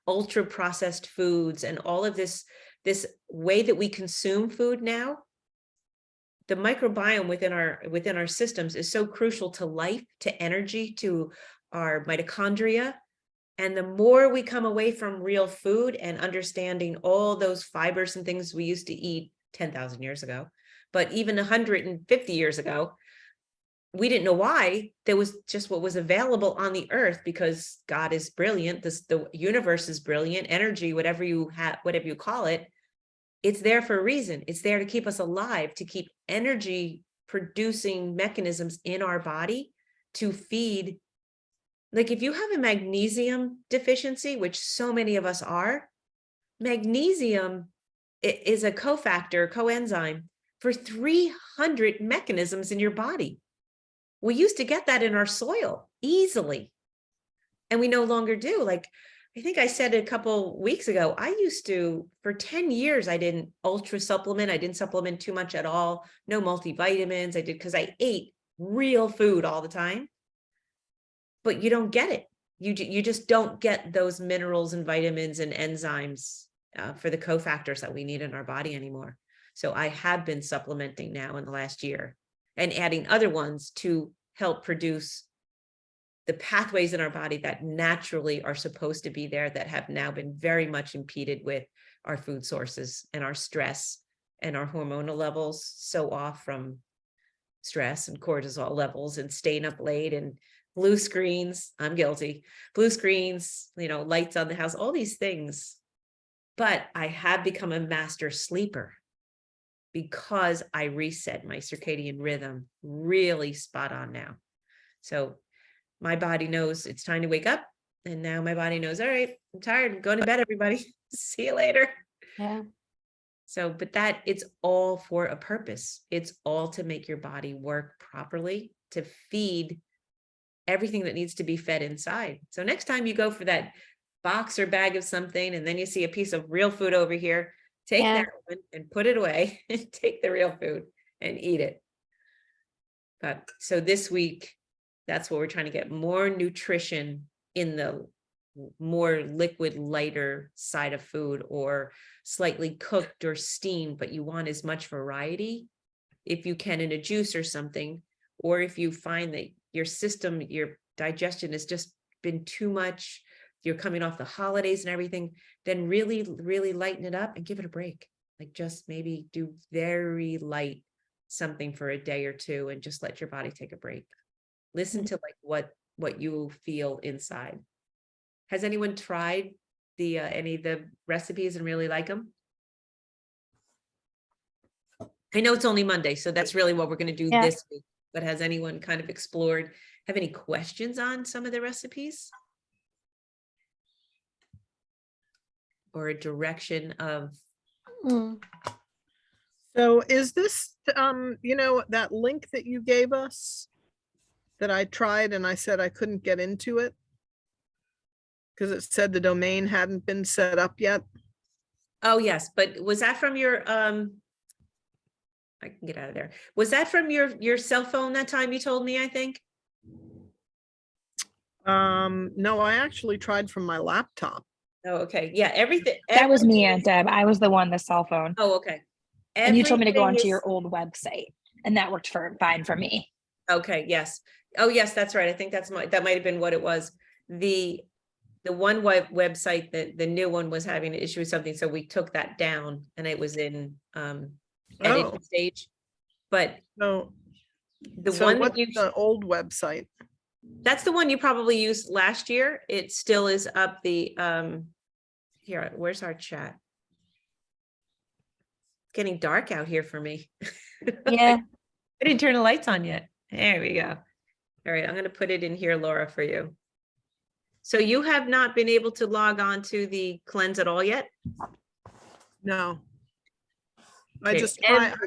Speaker 1: ultra processed foods and all of this way that we consume food now. The microbiome within our systems is so crucial to life, to energy, to our mitochondria. And the more we come away from real food and understanding all those fibers and things we used to eat 10,000 years ago, but even 150 years ago, we didn't know why. There was just what was available on the earth, because God is brilliant. The universe is brilliant. Energy, whatever you call it, it's there for a reason. It's there to keep us alive, to keep energy producing mechanisms in our body to feed. Like if you have a magnesium deficiency, which so many of us are, magnesium is a cofactor, coenzyme for 300 mechanisms in your body. We used to get that in our soil easily, and we no longer do. Like I think I said a couple weeks ago, I used to, for 10 years, I didn't ultra supplement. I didn't supplement too much at all. No multivitamins. I did because I ate real food all the time. But you don't get it. You just don't get those minerals and vitamins and enzymes for the cofactors that we need in our body anymore. So I have been supplementing now in the last year and adding other ones to help produce the pathways in our body that naturally are supposed to be there, that have now been very much impeded with our food sources and our stress and our hormonal levels so off from stress and cortisol levels and staying up late and blue screens. I'm guilty. Blue screens, lights on the house, all these things. but I have become a master sleeper because I reset my circadian rhythm really spot on now. So my body knows it's time to wake up. And now my body knows, all right, I'm tired. I'm going to bed, everybody. See you later.
Speaker 2: Yeah.
Speaker 1: So, but that it's all for a purpose. It's all to make your body work properly, to feed everything that needs to be fed inside. So next time you go for that box or bag of something, and then you see a piece of real food over here, take
Speaker 2: Yeah.
Speaker 1: that one and put it away and take the real food and eat it. But so this week, that's what we're trying to get more nutrition in the more liquid, lighter side of food, or slightly cooked or steamed, but you want as much variety if you can in a juice or something, or if you find that your system, your digestion has just been too much, you're coming off the holidays and everything, then really, really lighten it up and give it a break. Like just maybe do very light something for a day or two and just let your body take a break. Listen to like what you feel inside. Has anyone tried the any of the recipes and really like them? I know it's only Monday, so that's really what we're going to do
Speaker 2: Yeah.
Speaker 1: this week. But has anyone kind of explored, have any questions on some of the recipes? Or a direction of,
Speaker 2: Mm.
Speaker 3: So is this, that link that you gave us that I tried and I said I couldn't get into it? Because it said the domain hadn't been set up yet.
Speaker 1: oh yes, but was that from your, I can get out of there. Was that from your cell phone that time you told me, I think?
Speaker 3: No, I actually tried from my laptop.
Speaker 1: Oh, okay. Yeah, everything.
Speaker 4: That was me,
Speaker 1: everything
Speaker 4: Aunt
Speaker 1: is-
Speaker 4: Deb. I was the one, the cell phone.
Speaker 1: Oh, okay.
Speaker 4: And you told me to go
Speaker 1: Everything
Speaker 4: onto
Speaker 1: is-
Speaker 4: your old website, and that worked fine for me.
Speaker 1: Okay, yes. Oh, yes, that's right. I think that might have been what it was. The one website that the new one was having an issue with something, so we took that down and it was in editing
Speaker 3: Oh.
Speaker 1: stage. But
Speaker 3: So,
Speaker 1: the
Speaker 3: so
Speaker 1: one
Speaker 3: what's
Speaker 1: that you,
Speaker 3: the old website?
Speaker 1: that's the one you probably used last year. It still is up the here, where's our chat? It's getting dark out here for me.
Speaker 2: Yeah.
Speaker 1: I didn't turn the lights on yet. There we go. All right, I'm going to put it in here, Laura, for you. So you have not been able to log on to the cleanse at all yet?
Speaker 3: No. I
Speaker 1: Okay,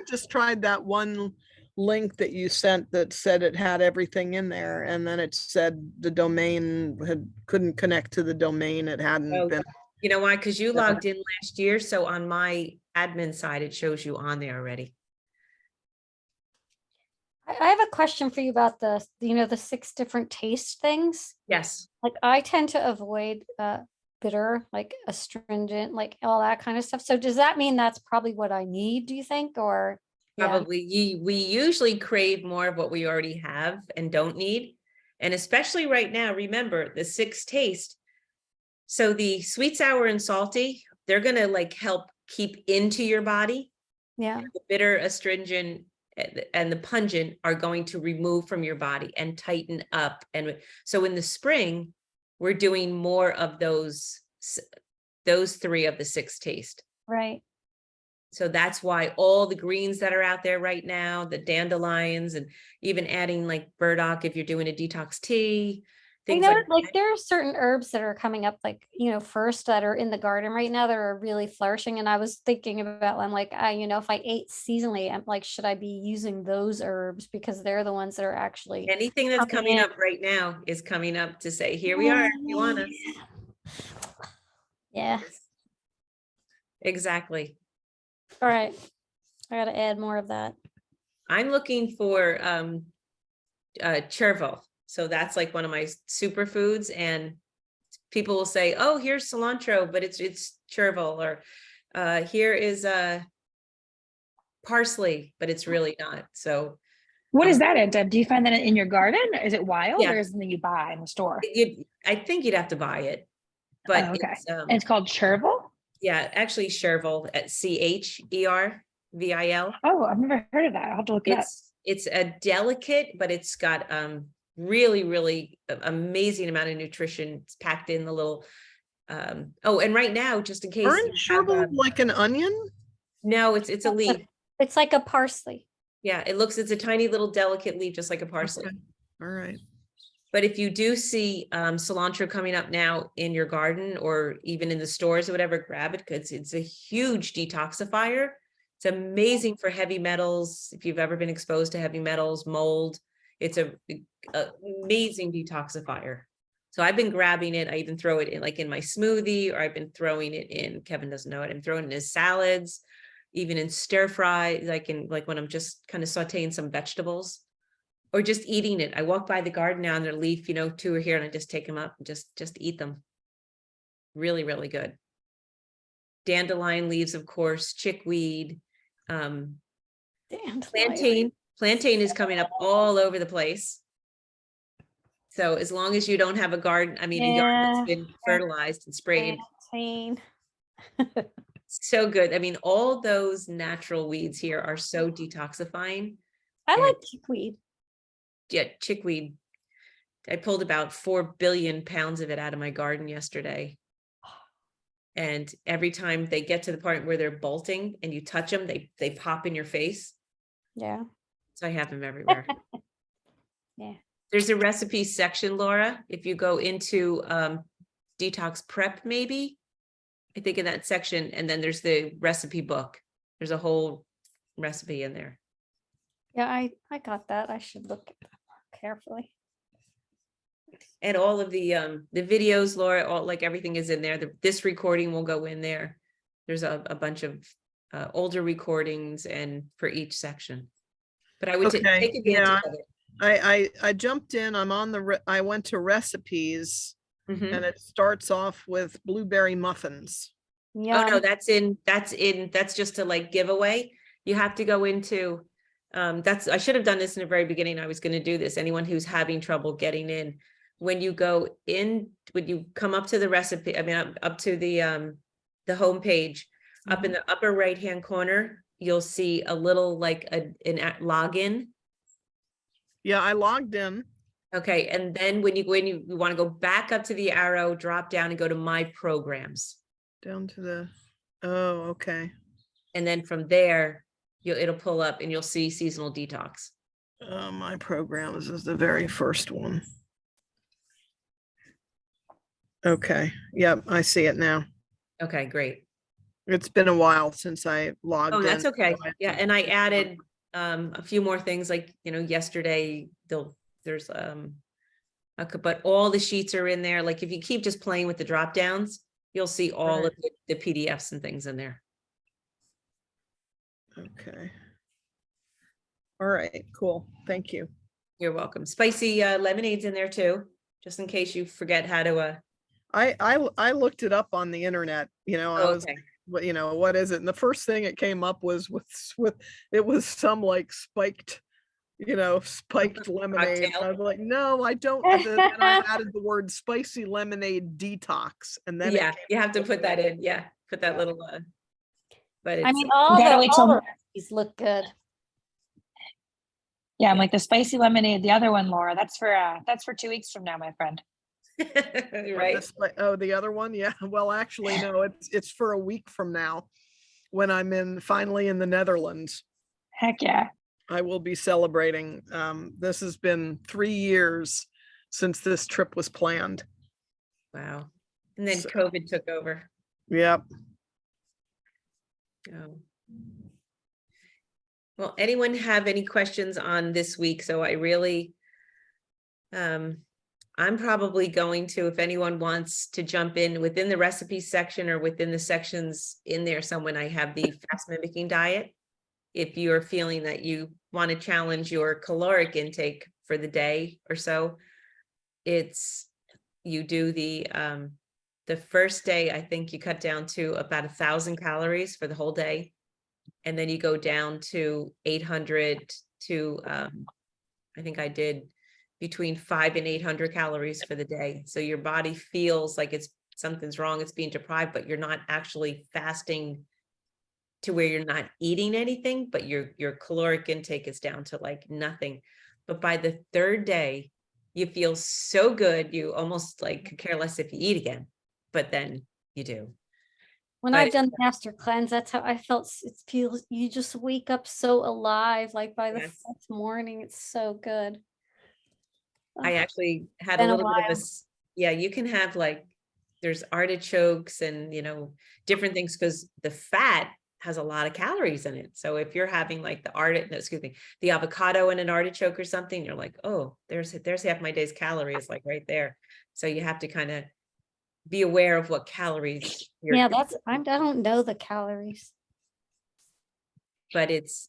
Speaker 3: just tried that one link that you sent that said it had everything in there, and then it said the domain couldn't connect to the domain. It hadn't
Speaker 1: Oh,
Speaker 3: been.
Speaker 1: you know why? Because you
Speaker 3: Yeah.
Speaker 1: logged in last year. So on my admin side, it shows you on there already.
Speaker 2: I have a question for you about the 6 different taste things.
Speaker 1: Yes.
Speaker 2: Like I tend to avoid bitter, like astringent, like all that kind of stuff. So does that mean that's probably what I need, do you think? Or yeah.
Speaker 1: Probably we usually crave more of what we already have and don't need. And especially right now, remember the 6 taste. So the sweet, sour, and salty, they're going to like help keep into your body.
Speaker 2: Yeah.
Speaker 1: The bitter, astringent, and the pungent are going to remove from your body and tighten up. And so in the spring, we're doing more of those 3 of the 6 taste.
Speaker 2: Right.
Speaker 1: So that's why all the greens that are out there right now, the dandelions, and even adding like burdock if you're doing a detox tea,
Speaker 2: I
Speaker 1: things
Speaker 2: know
Speaker 1: like
Speaker 2: like
Speaker 1: that.
Speaker 2: there are certain herbs that are coming up, like, first that are in the garden right now that are really flourishing. And I was thinking about, I'm like, if I ate seasonally, I'm like, should I be using those herbs? Because they're the ones that are actually.
Speaker 1: Anything that's coming
Speaker 2: in.
Speaker 1: up right now is coming up to say, here we are, if you want us.
Speaker 2: Yeah.
Speaker 1: Exactly.
Speaker 2: All right. I gotta add more of that.
Speaker 1: I'm looking for chervil. So that's like one of my superfoods, and people will say, oh, here's cilantro, but it's chervil, or here is parsley, but it's really not. So
Speaker 4: What is that, Aunt Deb? Do you find that in your garden? Is it wild,
Speaker 1: Yeah.
Speaker 4: or is it something you buy in the store?
Speaker 1: I think you'd have to buy it, but
Speaker 4: Oh, okay.
Speaker 1: it's
Speaker 4: And it's called chervil?
Speaker 1: yeah, actually chervil, at CHERVIL.
Speaker 4: Oh, I've never heard of that. I'll have to look it up.
Speaker 1: It's a delicate, but it's got really, really amazing amount of nutrition. It's packed in the little Oh, and right now, just in case.
Speaker 3: Aren't
Speaker 1: you have,
Speaker 3: chervil like an onion?
Speaker 1: No, it's a leaf.
Speaker 2: It's like a parsley.
Speaker 1: Yeah, it's a tiny little delicate leaf, just like a parsley.
Speaker 3: Okay. All right.
Speaker 1: But if you do see cilantro coming up now in your garden or even in the stores or whatever, grab it because it's a huge detoxifier. It's amazing for heavy metals. If you've ever been exposed to heavy metals, mold, it's a amazing detoxifier. So I've been grabbing it. I even throw it in like in my smoothie, or I've been throwing it in, Kevin doesn't know it, I'm throwing it in his salads, even in stir fry, like when I'm just kind of sauteing some vegetables. Or just eating it. I walk by the garden now and their leaf, 2 are here and I just take them up and just eat them. Really, really good. Dandelion leaves, of course, chickweed,
Speaker 2: Damn.
Speaker 1: plantain is coming up all over the place. So as long as you don't have a garden, a yard that's been fertilized and sprayed,
Speaker 2: Plantain.
Speaker 1: so good. All those natural weeds here are so detoxifying.
Speaker 2: I
Speaker 1: Yeah.
Speaker 2: like chickweed.
Speaker 1: Yeah, chickweed. I pulled about 4 billion pounds of it out of my garden yesterday. And every time they get to the point where they're bolting and you touch them, they pop in your face.
Speaker 2: Yeah.
Speaker 1: So I have them everywhere.
Speaker 2: Yeah.
Speaker 1: There's a recipe section, Laura. If you go into detox prep, maybe, I think in that section, and then there's the recipe book. There's a whole recipe in there.
Speaker 2: Yeah, I got that. I should look carefully.
Speaker 1: And all of the videos, Laura, like everything is in there. This recording will go in there. There's a bunch of older recordings and for each section. But I would take advantage
Speaker 3: yeah.
Speaker 1: of it.
Speaker 3: I jumped in. I'm on I went to recipes
Speaker 1: Mhm.
Speaker 3: and it starts off with blueberry muffins.
Speaker 2: Yeah.
Speaker 1: Oh no, that's just to like giveaway. You have to go into I should have done this in the very beginning. I was going to do this. Anyone who's having trouble getting in, when you go in, when you come up to the recipe, up to the home page, up in the upper right hand corner, you'll see a little like an login.
Speaker 3: Yeah, I logged in.
Speaker 1: Okay, and then when you want to go back up to the arrow, drop down and go to my programs.
Speaker 3: Down to the, oh, okay.
Speaker 1: And then from there, it'll pull up and you'll see seasonal detox.
Speaker 3: My programs is the very first one. Okay, yep, I see it now.
Speaker 1: Okay, great.
Speaker 3: It's been a while since I logged in.
Speaker 1: Oh, that's okay.
Speaker 3: so
Speaker 1: Yeah, and I added a few more things like, yesterday there's but all the sheets are in there. Like if you keep just playing with the drop downs, you'll see all of the PDFs and things in there.
Speaker 3: Okay. All right, cool. Thank you.
Speaker 1: You're welcome. Spicy lemonade's in there too, just in case you forget how to
Speaker 3: I looked it up on the internet, I was,
Speaker 1: okay.
Speaker 3: what is it? And the first thing it came up was with it was some like spiked lemonade.
Speaker 1: Cocktail.
Speaker 3: I was like, no, I don't. And then I added the word spicy lemonade detox. And then
Speaker 1: Yeah, you have to put that in. Yeah, put that little but it's
Speaker 2: all
Speaker 4: You gotta wait till-
Speaker 2: the recipes look good.
Speaker 4: Yeah, I'm like the spicy lemonade, the other one, Laura, that's for 2 weeks from now, my friend.
Speaker 1: right.
Speaker 3: The other one. Yeah. Well, actually, no, it's for a week from now when I'm finally in the Netherlands.
Speaker 4: Heck yeah.
Speaker 3: I will be celebrating. This has been 3 years since this trip was planned.
Speaker 1: Wow. And then
Speaker 3: So-
Speaker 1: COVID took over.
Speaker 3: Yep.
Speaker 1: Oh. Well, anyone have any questions on this week? So I really, I'm probably going to, if anyone wants to jump in within the recipe section or within the sections in there, someone, I have the fast mimicking diet. If you're feeling that you want to challenge your caloric intake for the day or so, you do the first day, I think you cut down to about 1,000 calories for the whole day. And then you go down to 800 to, I think I did between 500 and 800 calories for the day. So your body feels like something's wrong, it's being deprived, but you're not actually fasting to where you're not eating anything, but your caloric intake is down to like nothing. But by the third day, you feel so good, you almost like could care less if you eat again. but then you do.
Speaker 2: When
Speaker 1: But
Speaker 2: I've done the master cleanse, that's how I felt. It feels, you just wake up so alive, like by the
Speaker 1: Yes.
Speaker 2: fourth morning. It's so good.
Speaker 1: I
Speaker 2: Ugh,
Speaker 1: actually had a
Speaker 2: been a
Speaker 1: little bit of
Speaker 2: while.
Speaker 1: this, yeah, you can have like, there's artichokes and, different things, because the fat has a lot of calories in it. So if you're having like the avocado in an artichoke or something, you're like, oh, there's half my day's calories, like right there. So you have to kind of be aware of what calories you're,
Speaker 2: Yeah, I don't know the calories.
Speaker 1: but it's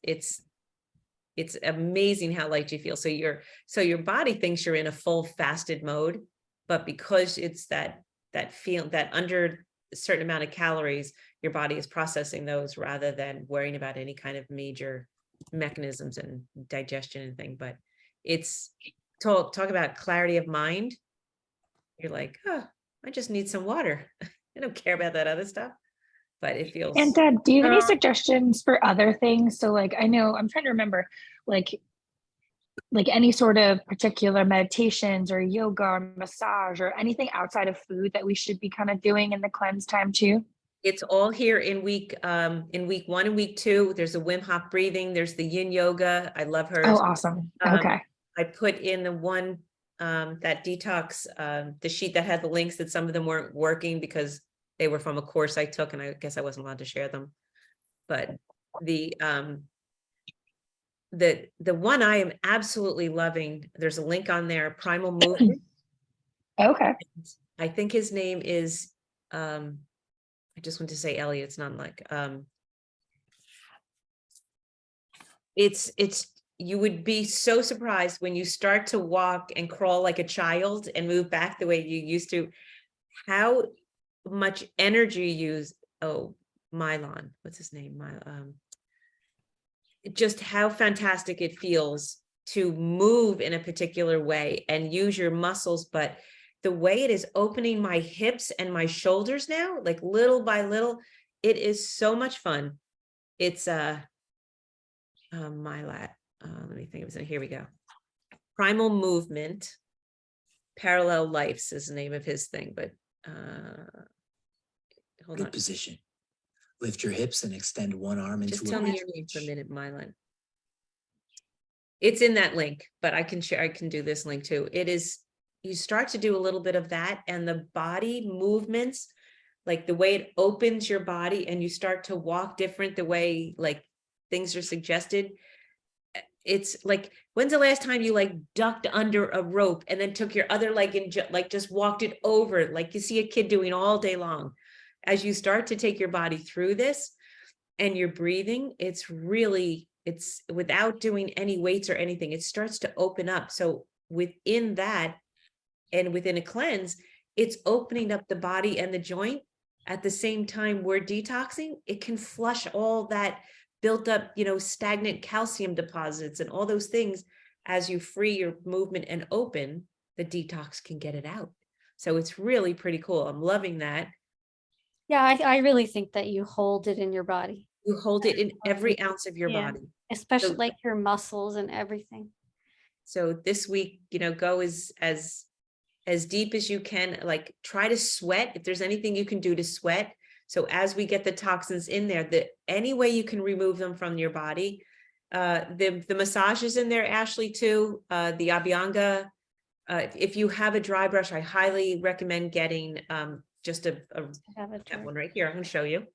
Speaker 1: amazing how light you feel. So your body thinks you're in a full fasted mode, but because it's that under a certain amount of calories, your body is processing those rather than worrying about any kind of major mechanisms and digestion and thing. But it's talk about clarity of mind. You're like, oh, I just need some water. I don't care about that other stuff, but it feels.
Speaker 4: And do you have any suggestions for other things? So like, I know I'm trying to remember, like any sort of particular meditations or yoga or massage or anything outside of food that we should be kind of doing in the cleanse time too?
Speaker 1: It's all here in week 1 and week 2. There's a Wim Hof breathing. There's the yin yoga. I love hers.
Speaker 4: Oh, awesome. Okay.
Speaker 1: I put in the one that detox, the sheet that had the links, that some of them weren't working because they were from a course I took, and I guess I wasn't allowed to share them. But the one I am absolutely loving, there's a link on there, Primal Movement.
Speaker 4: Okay.
Speaker 1: I think his name is I just want to say Elliot, it's not like it's you would be so surprised when you start to walk and crawl like a child and move back the way you used to, how much energy you use. Oh, Mylon, what's his name? Just how fantastic it feels to move in a particular way and use your muscles. But the way it is opening my hips and my shoulders now, like little by little, it is so much fun. It's let me think of it. Here we go. Primal Movement, Parallel Lives is the name of his thing, but hold
Speaker 5: Good
Speaker 1: on.
Speaker 5: position. Lift your hips and extend one arm into
Speaker 1: Just
Speaker 5: a
Speaker 1: tell me your name for a minute, Mylan. It's in that link, but I can share, I can do this link too. It is, you start to do a little bit of that, and the body movements, like the way it opens your body and you start to walk different, the way like things are suggested. It's like, when's the last time you like ducked under a rope and then took your other leg and like just walked it over, like you see a kid doing all day long? As you start to take your body through this and you're breathing, it's without doing any weights or anything, it starts to open up. So within that, and within a cleanse, it's opening up the body and the joint. At the same time we're detoxing, it can flush all that built up, stagnant calcium deposits and all those things. As you free your movement and open, the detox can get it out. So it's really pretty cool. I'm loving that.
Speaker 2: Yeah, I really think that you hold it in your body,
Speaker 1: You hold it in every ounce of your
Speaker 2: Yeah.
Speaker 1: body.
Speaker 2: especially
Speaker 1: So-
Speaker 2: like your muscles and everything.
Speaker 1: So this week, go as deep as you can, like try to sweat. If there's anything you can do to sweat. So as we get the toxins in there, any way you can remove them from your body. The massages in there, Ashley, too, the Abhyanga. If you have a dry brush, I highly recommend getting just
Speaker 2: Have a
Speaker 1: that
Speaker 2: drink.
Speaker 1: one right here. I'm going to show you.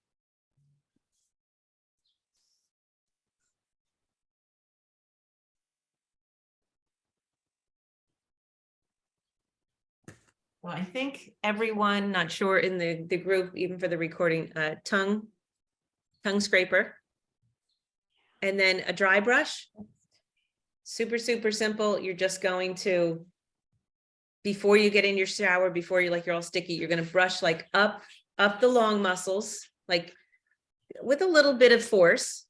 Speaker 1: Well, I think everyone, not sure in the group, even for the recording, tongue scraper. And then a dry brush. Super, super simple. You're just going to, before you get in your shower, before you're all sticky, you're going to brush like up the long muscles, like with a little bit of force.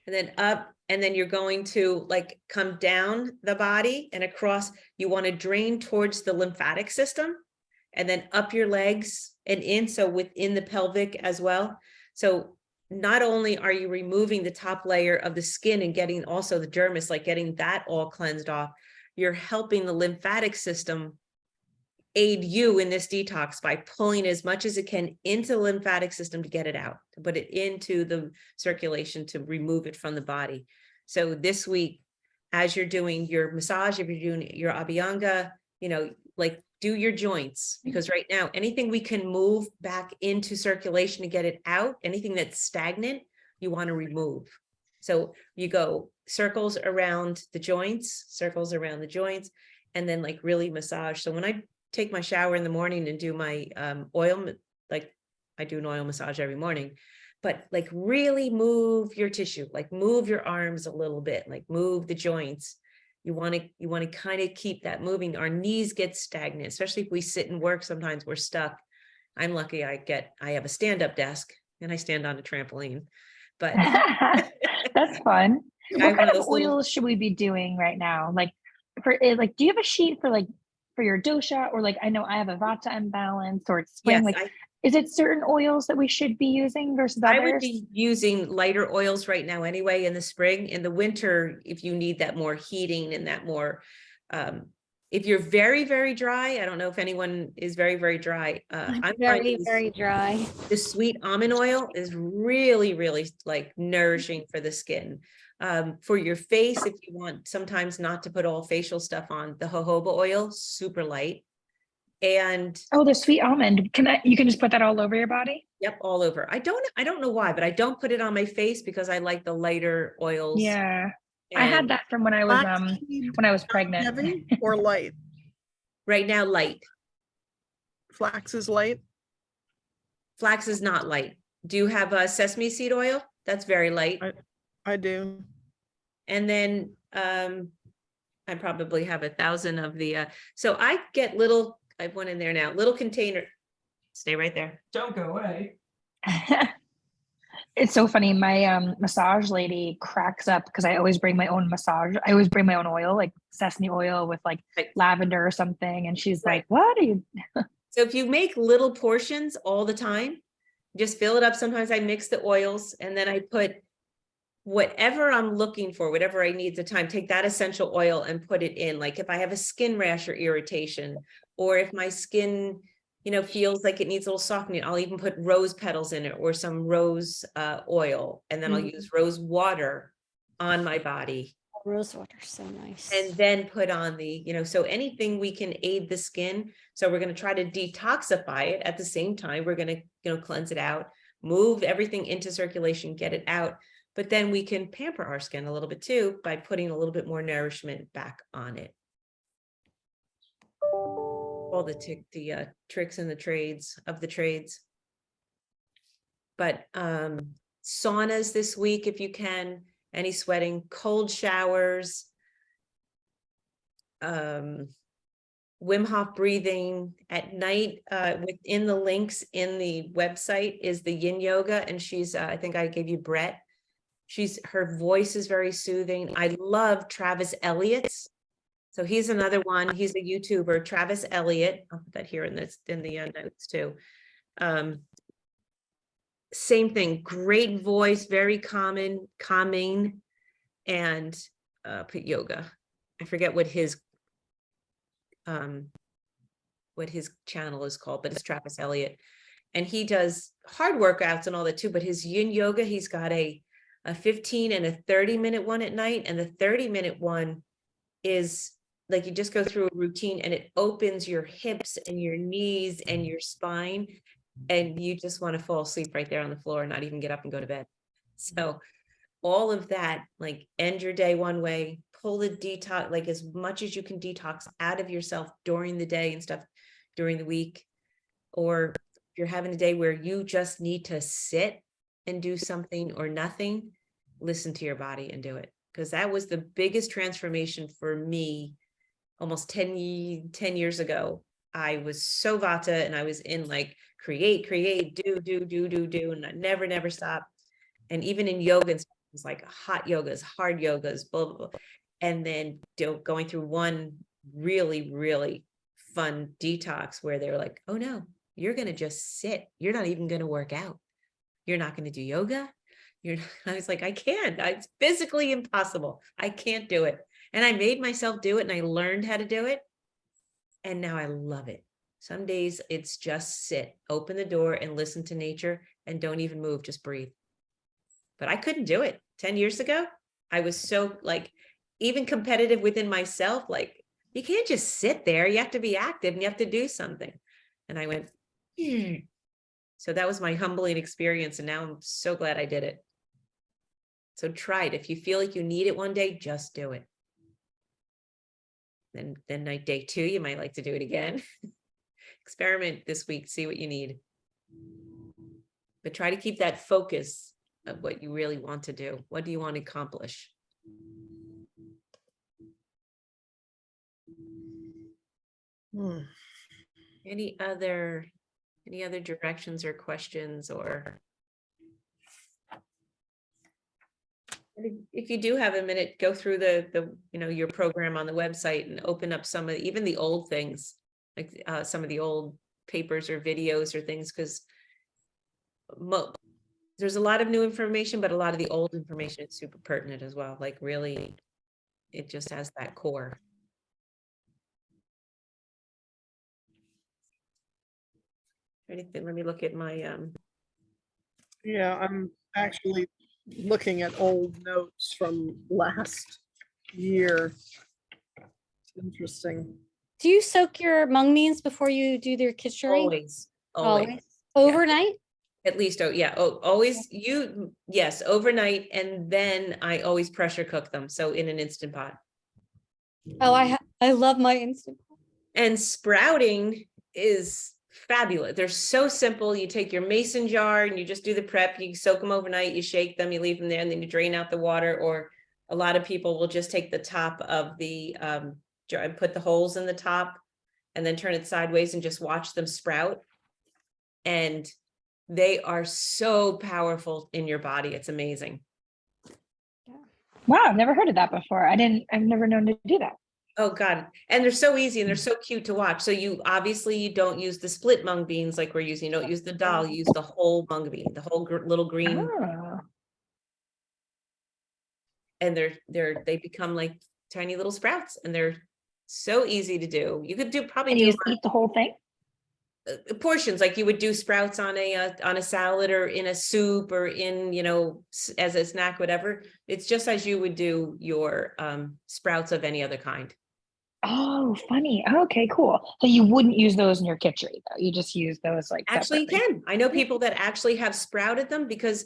Speaker 1: And then up, and then you're going to like come down the body and across. You want to drain towards the lymphatic system, and then up your legs and in, so within the pelvic as well. So not only are you removing the top layer of the skin and getting also the dermis, like getting that all cleansed off, you're helping the lymphatic system aid you in this detox by pulling as much as it can into the lymphatic system to get it out, to put it into the circulation, to remove it from the body. So this week, as you're doing your massage, if you're doing your Abhyanga, like do your joints, because right now, anything we can move back into circulation to get it out, anything that's stagnant, you want to remove. So you go circles around the joints, and then like really massage. So when I take my shower in the morning and do my oil, like I do an oil massage every morning, but like really move your tissue, like move your arms a little bit, like move the joints. You want to kind of keep that moving. Our knees get stagnant, especially if we sit and work. Sometimes we're stuck. I'm lucky I have a stand-up desk and I stand on a trampoline, but
Speaker 4: That's fun.
Speaker 1: I have
Speaker 4: What kind
Speaker 1: one of
Speaker 4: of
Speaker 1: those little-
Speaker 4: oils should we be doing right now? Like do you have a sheet for for your dosha, or like, I know I have a vata imbalance or it's spring,
Speaker 1: yes,
Speaker 4: is it certain oils that we should be using versus
Speaker 1: I would
Speaker 4: others?
Speaker 1: be using lighter oils right now anyway in the spring. In the winter, if you need that more heating and that more, if you're very, very dry, I don't know if anyone is very, very dry.
Speaker 2: I'm
Speaker 1: I'm
Speaker 2: very,
Speaker 1: finding
Speaker 2: very dry.
Speaker 1: the sweet almond oil is really, really like nourishing for the skin. For your face, if you want sometimes not to put all facial stuff on, the jojoba oil, super light. And
Speaker 4: Oh, the sweet almond. You can just put that all over your body?
Speaker 1: yep, all over. I don't know why, but I don't put it on my face because I like the lighter oils.
Speaker 4: Yeah. I had
Speaker 1: And
Speaker 4: that from when I was
Speaker 3: Flaxseed
Speaker 4: pregnant.
Speaker 3: heavy or light?
Speaker 1: right now, light.
Speaker 3: Flax is light.
Speaker 1: Flax is not light. Do you have sesame seed oil? That's very light.
Speaker 3: I do.
Speaker 1: And then I probably have 1,000 of the, so I get little, I have one in there now, little container. Stay right there. Don't go away.
Speaker 4: It's so funny. My massage lady cracks up because I always bring my own oil, like sesame oil with like
Speaker 1: Right.
Speaker 4: lavender or something. And she's
Speaker 1: Right.
Speaker 4: like, what are you?
Speaker 1: So if you make little portions all the time, just fill it up. Sometimes I mix the oils and then I put whatever I'm looking for, whatever I need at the time, take that essential oil and put it in. Like if I have a skin rash or irritation, or if my skin, feels like it needs a little softening, I'll even put rose petals in it or some rose oil. And then I'll use rose water on my body.
Speaker 2: Rose water, so nice.
Speaker 1: And then put on the, so anything we can aid the skin. So we're going to try to detoxify it at the same time. We're going to, cleanse it out, move everything into circulation, get it out. But then we can pamper our skin a little bit too by putting a little bit more nourishment back on it. All the tricks and the trades of the trades. But saunas this week, if you can, any sweating, cold showers, Wim Hof breathing at night. Within the links in the website is the yin yoga, and she's I think I gave you Brett. Her voice is very soothing. I love Travis Elliott's. So he's another one. He's a YouTuber, Travis Elliott. I'll put that here in the notes too. Same thing, great voice, very calming, and put yoga. I forget what his channel is called, but it's Travis Elliott. And he does hard workouts and all that too, but his yin yoga, he's got a 15 and a 30-minute one at night. And the 30-minute one is like, you just go through a routine and it opens your hips and your knees and your spine. And you just want to fall asleep right there on the floor and not even get up and go to bed. So all of that, like, end your day one way, pull the detox, like as much as you can detox out of yourself during the day and stuff during the week. Or if you're having a day where you just need to sit and do something or nothing, listen to your body and do it. Because that was the biggest transformation for me almost 10 years ago. I was so Vata and I was in like create, do, and I never stop. And even in yoga, it was like hot yogas, hard yogas, blah, blah, blah. And then going through one really, really fun detox where they were like, oh no, you're going to just sit. You're not even going to work out. You're not going to do yoga. I was like, I can't. It's physically impossible. I can't do it. And I made myself do it and I learned how to do it. And now I love it. Some days it's just sit, open the door and listen to nature and don't even move, just breathe. But I couldn't do it 10 years ago. I was so like, even competitive within myself, like, you can't just sit there. You have to be active and you have to do something. And I went, So that was my humbling experience. And now I'm so glad I did it. So try it. If you feel like you need it one day, just do it. Then like day 2, you might like to do it again. Experiment this week, see what you need. But try to keep that focus of what you really want to do. What do you want to accomplish?
Speaker 3: Hmm.
Speaker 1: Any other directions or questions, or if you do have a minute, go through the your program on the website and open up some of even the old things, like some of the old papers or videos or things, because there's a lot of new information, but a lot of the old information is super pertinent as well. Like really, it just has that core. Anything, let me look at my
Speaker 3: Yeah, I'm actually looking at old notes from last year. It's interesting.
Speaker 2: Do you soak your mung beans before you do their kitchery?
Speaker 1: always.
Speaker 2: Overnight?
Speaker 1: At least, always yes, overnight. And then I always pressure cook them. So in an Instant Pot.
Speaker 2: Oh, I love my Instant Pot.
Speaker 1: And sprouting is fabulous. They're so simple. You take your mason jar and you just do the prep. You soak them overnight, you shake them, you leave them there, and then you drain out the water. Or a lot of people will just take the top of the jar and put the holes in the top and then turn it sideways and just watch them sprout. And they are so powerful in your body. It's amazing.
Speaker 4: Wow, I've never heard of that before. I've never known to do that.
Speaker 1: Oh God. And they're so easy and they're so cute to watch. So you don't use the split mung beans like we're using. You don't use the dal, you use the whole mung bean, the whole little green.
Speaker 4: Oh.
Speaker 1: And they become like tiny little sprouts, and they're so easy to do. You could probably
Speaker 4: And
Speaker 1: do
Speaker 4: you just eat the whole thing?
Speaker 1: portions, like you would do sprouts on a salad or in a soup or in, as a snack, whatever. It's just as you would do your sprouts of any other kind.
Speaker 4: Oh, funny. Okay, cool. So you wouldn't use those in your kitchery though. You just use those like
Speaker 1: Actually, you
Speaker 4: separately.
Speaker 1: can. I know people that actually have sprouted them, because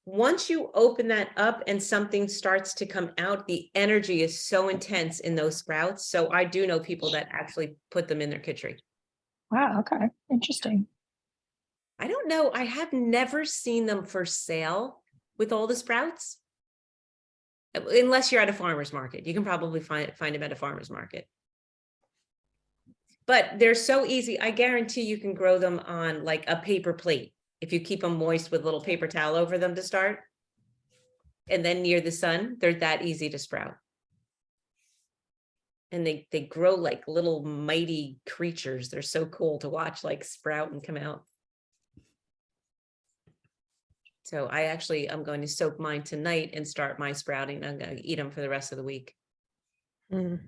Speaker 1: once you open that up and something starts to come out, the energy is so intense in those sprouts. So I do know people that actually put them in their kitchery.
Speaker 4: Wow, okay. Interesting.
Speaker 1: I don't know. I have never seen them for sale with all the sprouts. Unless you're at a farmer's market. You can probably find them at a farmer's market. But they're so easy. I guarantee you can grow them on like a paper plate if you keep them moist with a little paper towel over them to start. And then near the sun, they're that easy to sprout. And they grow like little mighty creatures. They're so cool to watch, like sprout and come out. So I'm going to soak mine tonight and start my sprouting. I'm going to eat them for the rest of the week.
Speaker 3: I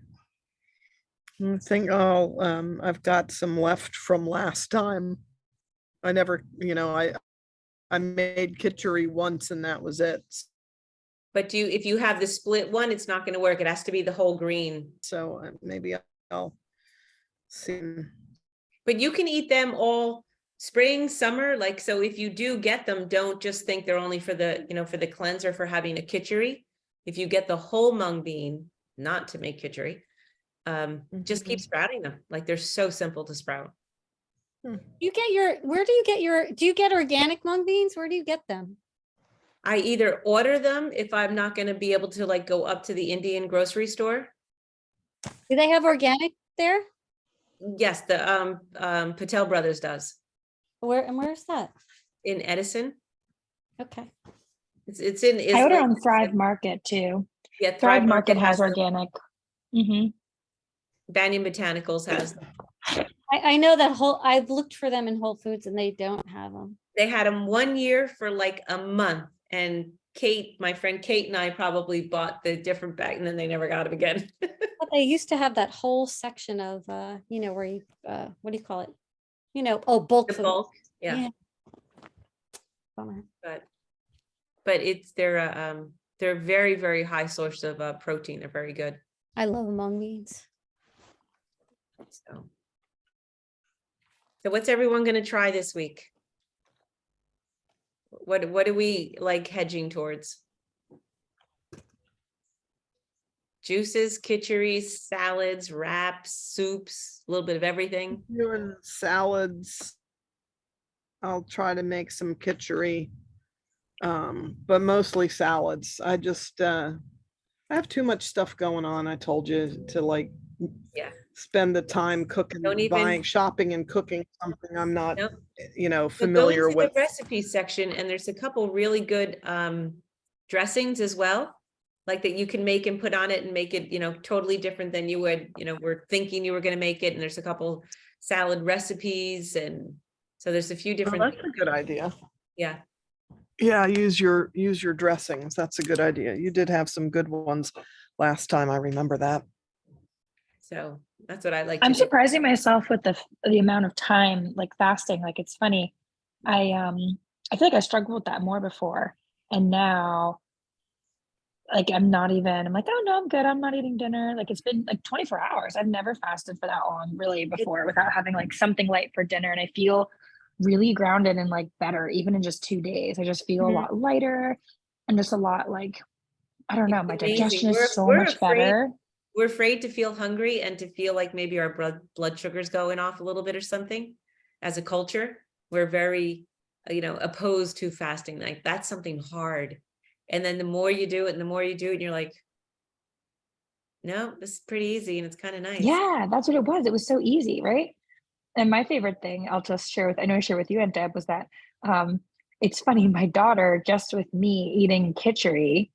Speaker 3: think I've got some left from last time. I never, I made kitchery once and that was it.
Speaker 1: But if you have the split one, it's not going to work. It has to be the whole green.
Speaker 3: So maybe I'll see.
Speaker 1: But you can eat them all spring, summer. Like, so if you do get them, don't just think they're only for the cleanser for having a kitchery. If you get the whole mung bean, not to make kitchery, just keep sprouting them. Like, they're so simple to sprout.
Speaker 2: Where do you get organic mung beans? Where do you get them?
Speaker 1: I either order them if I'm not going to be able to like go up to the Indian grocery store.
Speaker 2: Do they have organic there?
Speaker 1: Yes, the Patel Brothers does.
Speaker 2: Where's that?
Speaker 1: In Edison.
Speaker 2: Okay.
Speaker 1: It's in
Speaker 4: I order
Speaker 1: Islam.
Speaker 4: on Thrive Market too.
Speaker 1: Yeah,
Speaker 4: Thrive Market has
Speaker 1: them.
Speaker 4: organic. Mm-hmm.
Speaker 1: Banyan Botanicals has them.
Speaker 2: I know that I've looked for them in Whole Foods and they don't have them.
Speaker 1: They had them 1 year for like a month, and my friend Kate and I probably bought the different bag, and then they never got them again.
Speaker 2: But they used to have that whole section of where you what do you call it? you know, oh, bulk
Speaker 1: The
Speaker 2: food.
Speaker 1: bulk, yeah,
Speaker 2: Yeah. Bummer.
Speaker 1: but they're very, very high source of protein. They're very good.
Speaker 2: I love mung beans.
Speaker 1: So what's everyone gonna try this week? What are we like hedging towards? Juices, kitcheries, salads, wraps, soups, a little bit of everything.
Speaker 3: Doing salads. I'll try to make some kitchery. But mostly salads. I just, I have too much stuff going on. I told you to like
Speaker 1: Yeah.
Speaker 3: spend the time cooking,
Speaker 1: Don't even-
Speaker 3: buying, shopping and cooking something I'm not,
Speaker 1: Nope.
Speaker 3: you know,
Speaker 1: So go
Speaker 3: familiar
Speaker 1: into the
Speaker 3: with.
Speaker 1: recipe section and there's a couple really good dressings as well. Like that you can make and put on it and make it, you know, totally different than you would, you know, were thinking you were gonna make it. And there's a couple salad recipes, and so there's a few
Speaker 3: Oh,
Speaker 1: different,
Speaker 3: that's a good idea.
Speaker 1: yeah.
Speaker 3: Yeah, use your dressings. That's a good idea. You did have some good ones last time. I remember that.
Speaker 1: So that's what I like to
Speaker 4: I'm
Speaker 1: do.
Speaker 4: surprising myself with the amount of time like fasting. Like it's funny. I feel like I struggled with that more before. And now like I'm like, oh no, I'm good. I'm not eating dinner. Like it's been like 24 hours. I've never fasted for that long really before without having like something light for dinner. And I feel really grounded and like better even in just 2 days. I just feel a
Speaker 1: Mhm.
Speaker 4: lot lighter and just a lot like, I don't know,
Speaker 1: It's
Speaker 4: my
Speaker 1: amazing.
Speaker 4: digestion is so
Speaker 1: We're
Speaker 4: much
Speaker 1: afraid-
Speaker 4: better.
Speaker 1: We're afraid to feel hungry and to feel like maybe our blood sugar's going off a little bit or something. As a culture, we're very, you know, opposed to fasting. Like that's something hard. And then the more you do it and the more you do it, you're like, no, this is pretty easy and it's kind of nice.
Speaker 4: Yeah, that's what it was. It was so easy, right? And my favorite thing I'll just share with, I know I share with you and Deb was that it's funny, my daughter, just with me eating kitchery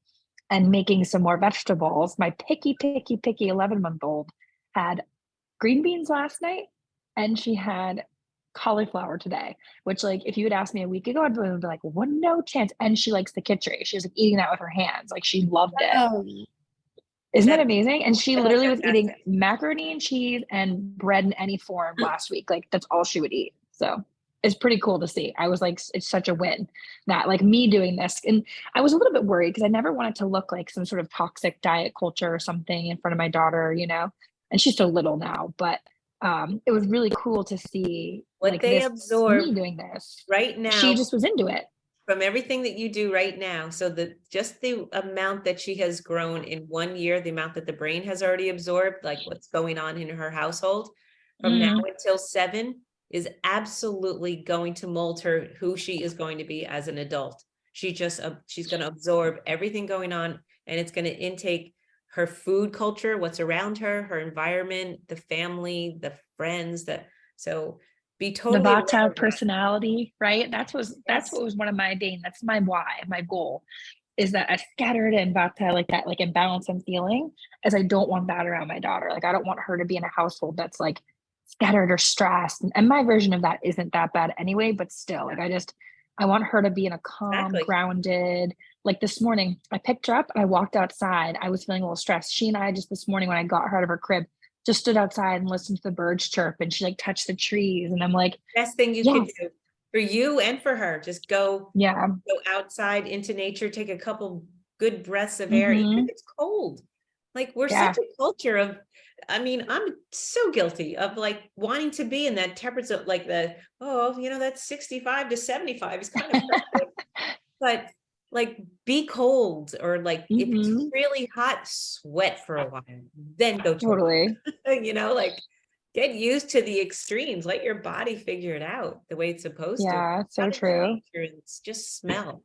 Speaker 4: and making some more vegetables, my picky 11-month-old had green beans last night and she had cauliflower today, which like if you had asked me a week ago, I'd be like, what, no chance. And she likes the kitchery. She was like eating that with her hands. Like she loved it.
Speaker 2: Oh,
Speaker 4: Isn't that
Speaker 1: That-
Speaker 4: amazing? And she
Speaker 1: that's
Speaker 4: literally was eating
Speaker 1: fantastic.
Speaker 4: macaroni and cheese and bread in any form last week. Like that's all she would eat. So it's pretty cool to see. I was like, it's such a win that like me doing this. And I was a little bit worried because I never wanted to look like some sort of toxic diet culture or something in front of my daughter, you know, and she's so little now, but it was really cool to see
Speaker 1: What
Speaker 4: like
Speaker 1: they
Speaker 4: this,
Speaker 1: absorb
Speaker 4: me doing this.
Speaker 1: right now.
Speaker 4: She just was into it.
Speaker 1: From everything that you do right now, so that just the amount that she has grown in 1 year, the amount that the brain has already absorbed, like what's going on in her household from now until 7 is absolutely going to mold her who she is going to be as an adult. She's going to absorb everything going on, and it's going to intake her food culture, what's around her, her environment, the family, the friends, so be
Speaker 4: The
Speaker 1: totally aware
Speaker 4: Vata
Speaker 1: of that.
Speaker 4: personality, right? That's
Speaker 1: Yes.
Speaker 4: what was one of my that's my why, my goal is that as scattered and Vata like that, like imbalance I'm feeling, as I don't want that around my daughter. Like I don't want her to be in a household that's like scattered or stressed. And my version of that isn't that bad anyway, but still, like I want her to be in a calm,
Speaker 1: Exactly.
Speaker 4: grounded. Like this morning, I picked her up and I walked outside. I was feeling a little stressed. She and I just this morning when I got her out of her crib, just stood outside and listened to the birds chirp and she like touched the trees. And I'm like,
Speaker 1: Best thing you could
Speaker 4: Yes.
Speaker 1: do for you and for her, just go
Speaker 4: yeah,
Speaker 1: outside into nature, take a couple good breaths of air, even if it's cold. Like we're
Speaker 4: Yeah.
Speaker 1: such a culture of, I mean, I'm so guilty of like wanting to be in that temperature, like that's 65 to 75 is kind of perfect. But like be cold, or like if it's really hot, sweat for a while, then go to
Speaker 4: totally.
Speaker 1: like get used to the extremes. Let your body figure it out the way it's supposed to.
Speaker 4: Yeah, so
Speaker 1: Out into
Speaker 4: true.
Speaker 1: nature and just smell.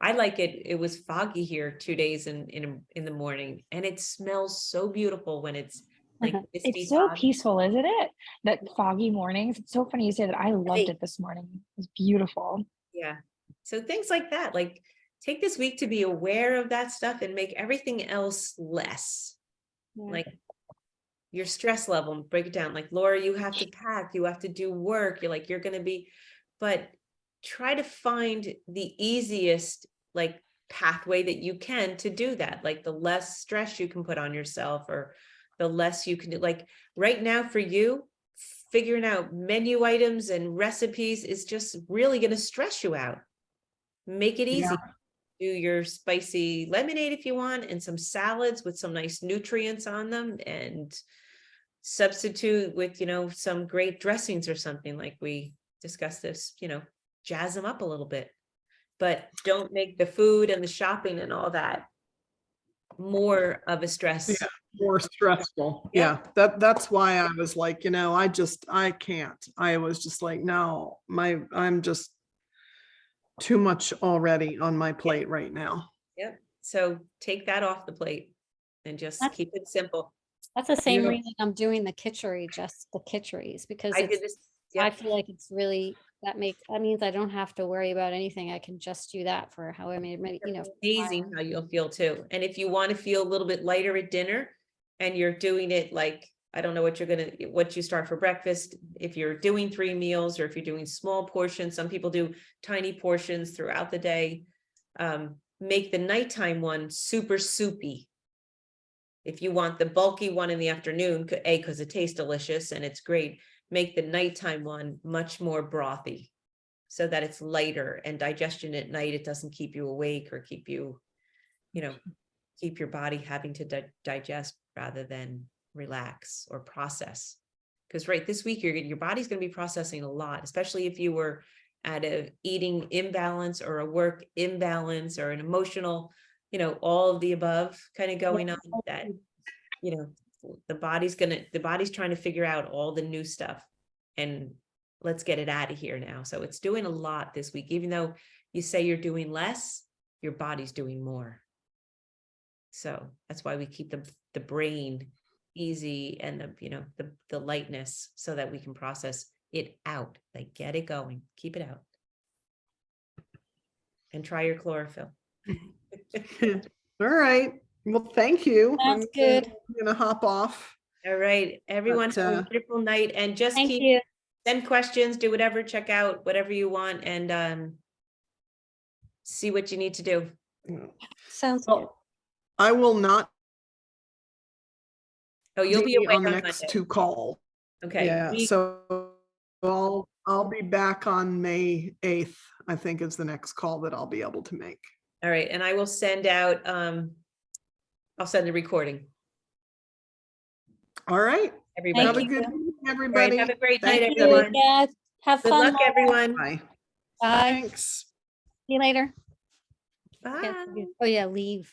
Speaker 1: I like it. It was foggy here 2 days in the morning, and it smells so beautiful when it's like misty,
Speaker 4: It's so
Speaker 1: foggy.
Speaker 4: peaceful, isn't it? That foggy mornings. It's so funny you say that. I loved
Speaker 1: Hey.
Speaker 4: it this morning. It was beautiful.
Speaker 1: Yeah. So things like that, like take this week to be aware of that stuff and make everything else less.
Speaker 2: yeah.
Speaker 1: Like your stress level, break it down. Like Laura, you have to pack, you have to do work. You're going to be, but try to find the easiest like pathway that you can to do that. Like the less stress you can put on yourself, or the less you can do. Like right now for you, figuring out menu items and recipes is just really gonna stress you out. Make it easy. Do your spicy lemonade if you want, and some salads with some nice nutrients on them, and substitute with, some great dressings or something like we discussed this, jazz them up a little bit. But don't make the food and the shopping and all that more of a stress.
Speaker 3: Yeah. More stressful.
Speaker 1: Yeah.
Speaker 3: Yeah, that's why I was like, I can't. I was just like, no, I'm just too much already on my plate right now.
Speaker 1: Yep. So take that off the plate and just
Speaker 2: That's-
Speaker 1: keep it simple.
Speaker 2: That's the same
Speaker 3: Yeah.
Speaker 2: reason I'm doing the kitchery, just the kitcheries, because
Speaker 1: I did
Speaker 2: it's,
Speaker 1: this.
Speaker 2: I
Speaker 1: Yep.
Speaker 2: feel like it's really, that means I don't have to worry about anything. I can just do that for however many,
Speaker 1: Amazing how you'll feel too. And if you want to feel a little bit lighter at dinner and you're doing it like, I don't know what you start for breakfast, if you're doing 3 meals or if you're doing small portions, some people do tiny portions throughout the day. Make the nighttime one super soupy. If you want the bulky one in the afternoon, because it tastes delicious and it's great, make the nighttime one much more brothy so that it's lighter, and digestion at night, it doesn't keep you awake or keep you, keep your body having to digest rather than relax or process. Because this week your body's going to be processing a lot, especially if you were at a eating imbalance or a work imbalance or an emotional, all of the above kind of going on, that, the body's trying to figure out all the new stuff, and let's get it out of here now. So it's doing a lot this week, even though you say you're doing less, your body's doing more. So that's why we keep the brain easy and the lightness, so that we can process it out, like get it going, keep it out. And try your chlorophyll.
Speaker 3: All right. Well, thank you.
Speaker 2: Sounds good.
Speaker 3: I'm gonna hop off.
Speaker 1: All right, everyone,
Speaker 3: But,
Speaker 1: have a wonderful night, and just
Speaker 2: Thank
Speaker 1: keep
Speaker 2: you.
Speaker 1: send questions, do whatever, check out whatever you want, and see what you need to do.
Speaker 2: Sounds good.
Speaker 3: Well, I will not
Speaker 1: Oh, you'll be
Speaker 3: be
Speaker 1: away
Speaker 3: on the
Speaker 1: on
Speaker 3: next
Speaker 1: Monday.
Speaker 3: 2 calls.
Speaker 1: Okay.
Speaker 3: Yeah, so I'll be back on May 8th, I think is the next call that I'll be able to make.
Speaker 1: All right, and I will send out, I'll send the recording.
Speaker 3: All right.
Speaker 1: Everybody.
Speaker 3: Have a
Speaker 2: Thank
Speaker 3: good
Speaker 2: you.
Speaker 3: evening,
Speaker 1: All right,
Speaker 3: everybody.
Speaker 1: have a great
Speaker 3: Thank
Speaker 1: night,
Speaker 3: you.
Speaker 1: everyone.
Speaker 2: Yeah, have
Speaker 1: Good
Speaker 2: fun.
Speaker 1: luck, everyone.
Speaker 3: Bye.
Speaker 2: Bye.
Speaker 3: Thanks.
Speaker 2: See you later.
Speaker 1: Bye.
Speaker 2: Oh yeah, leave.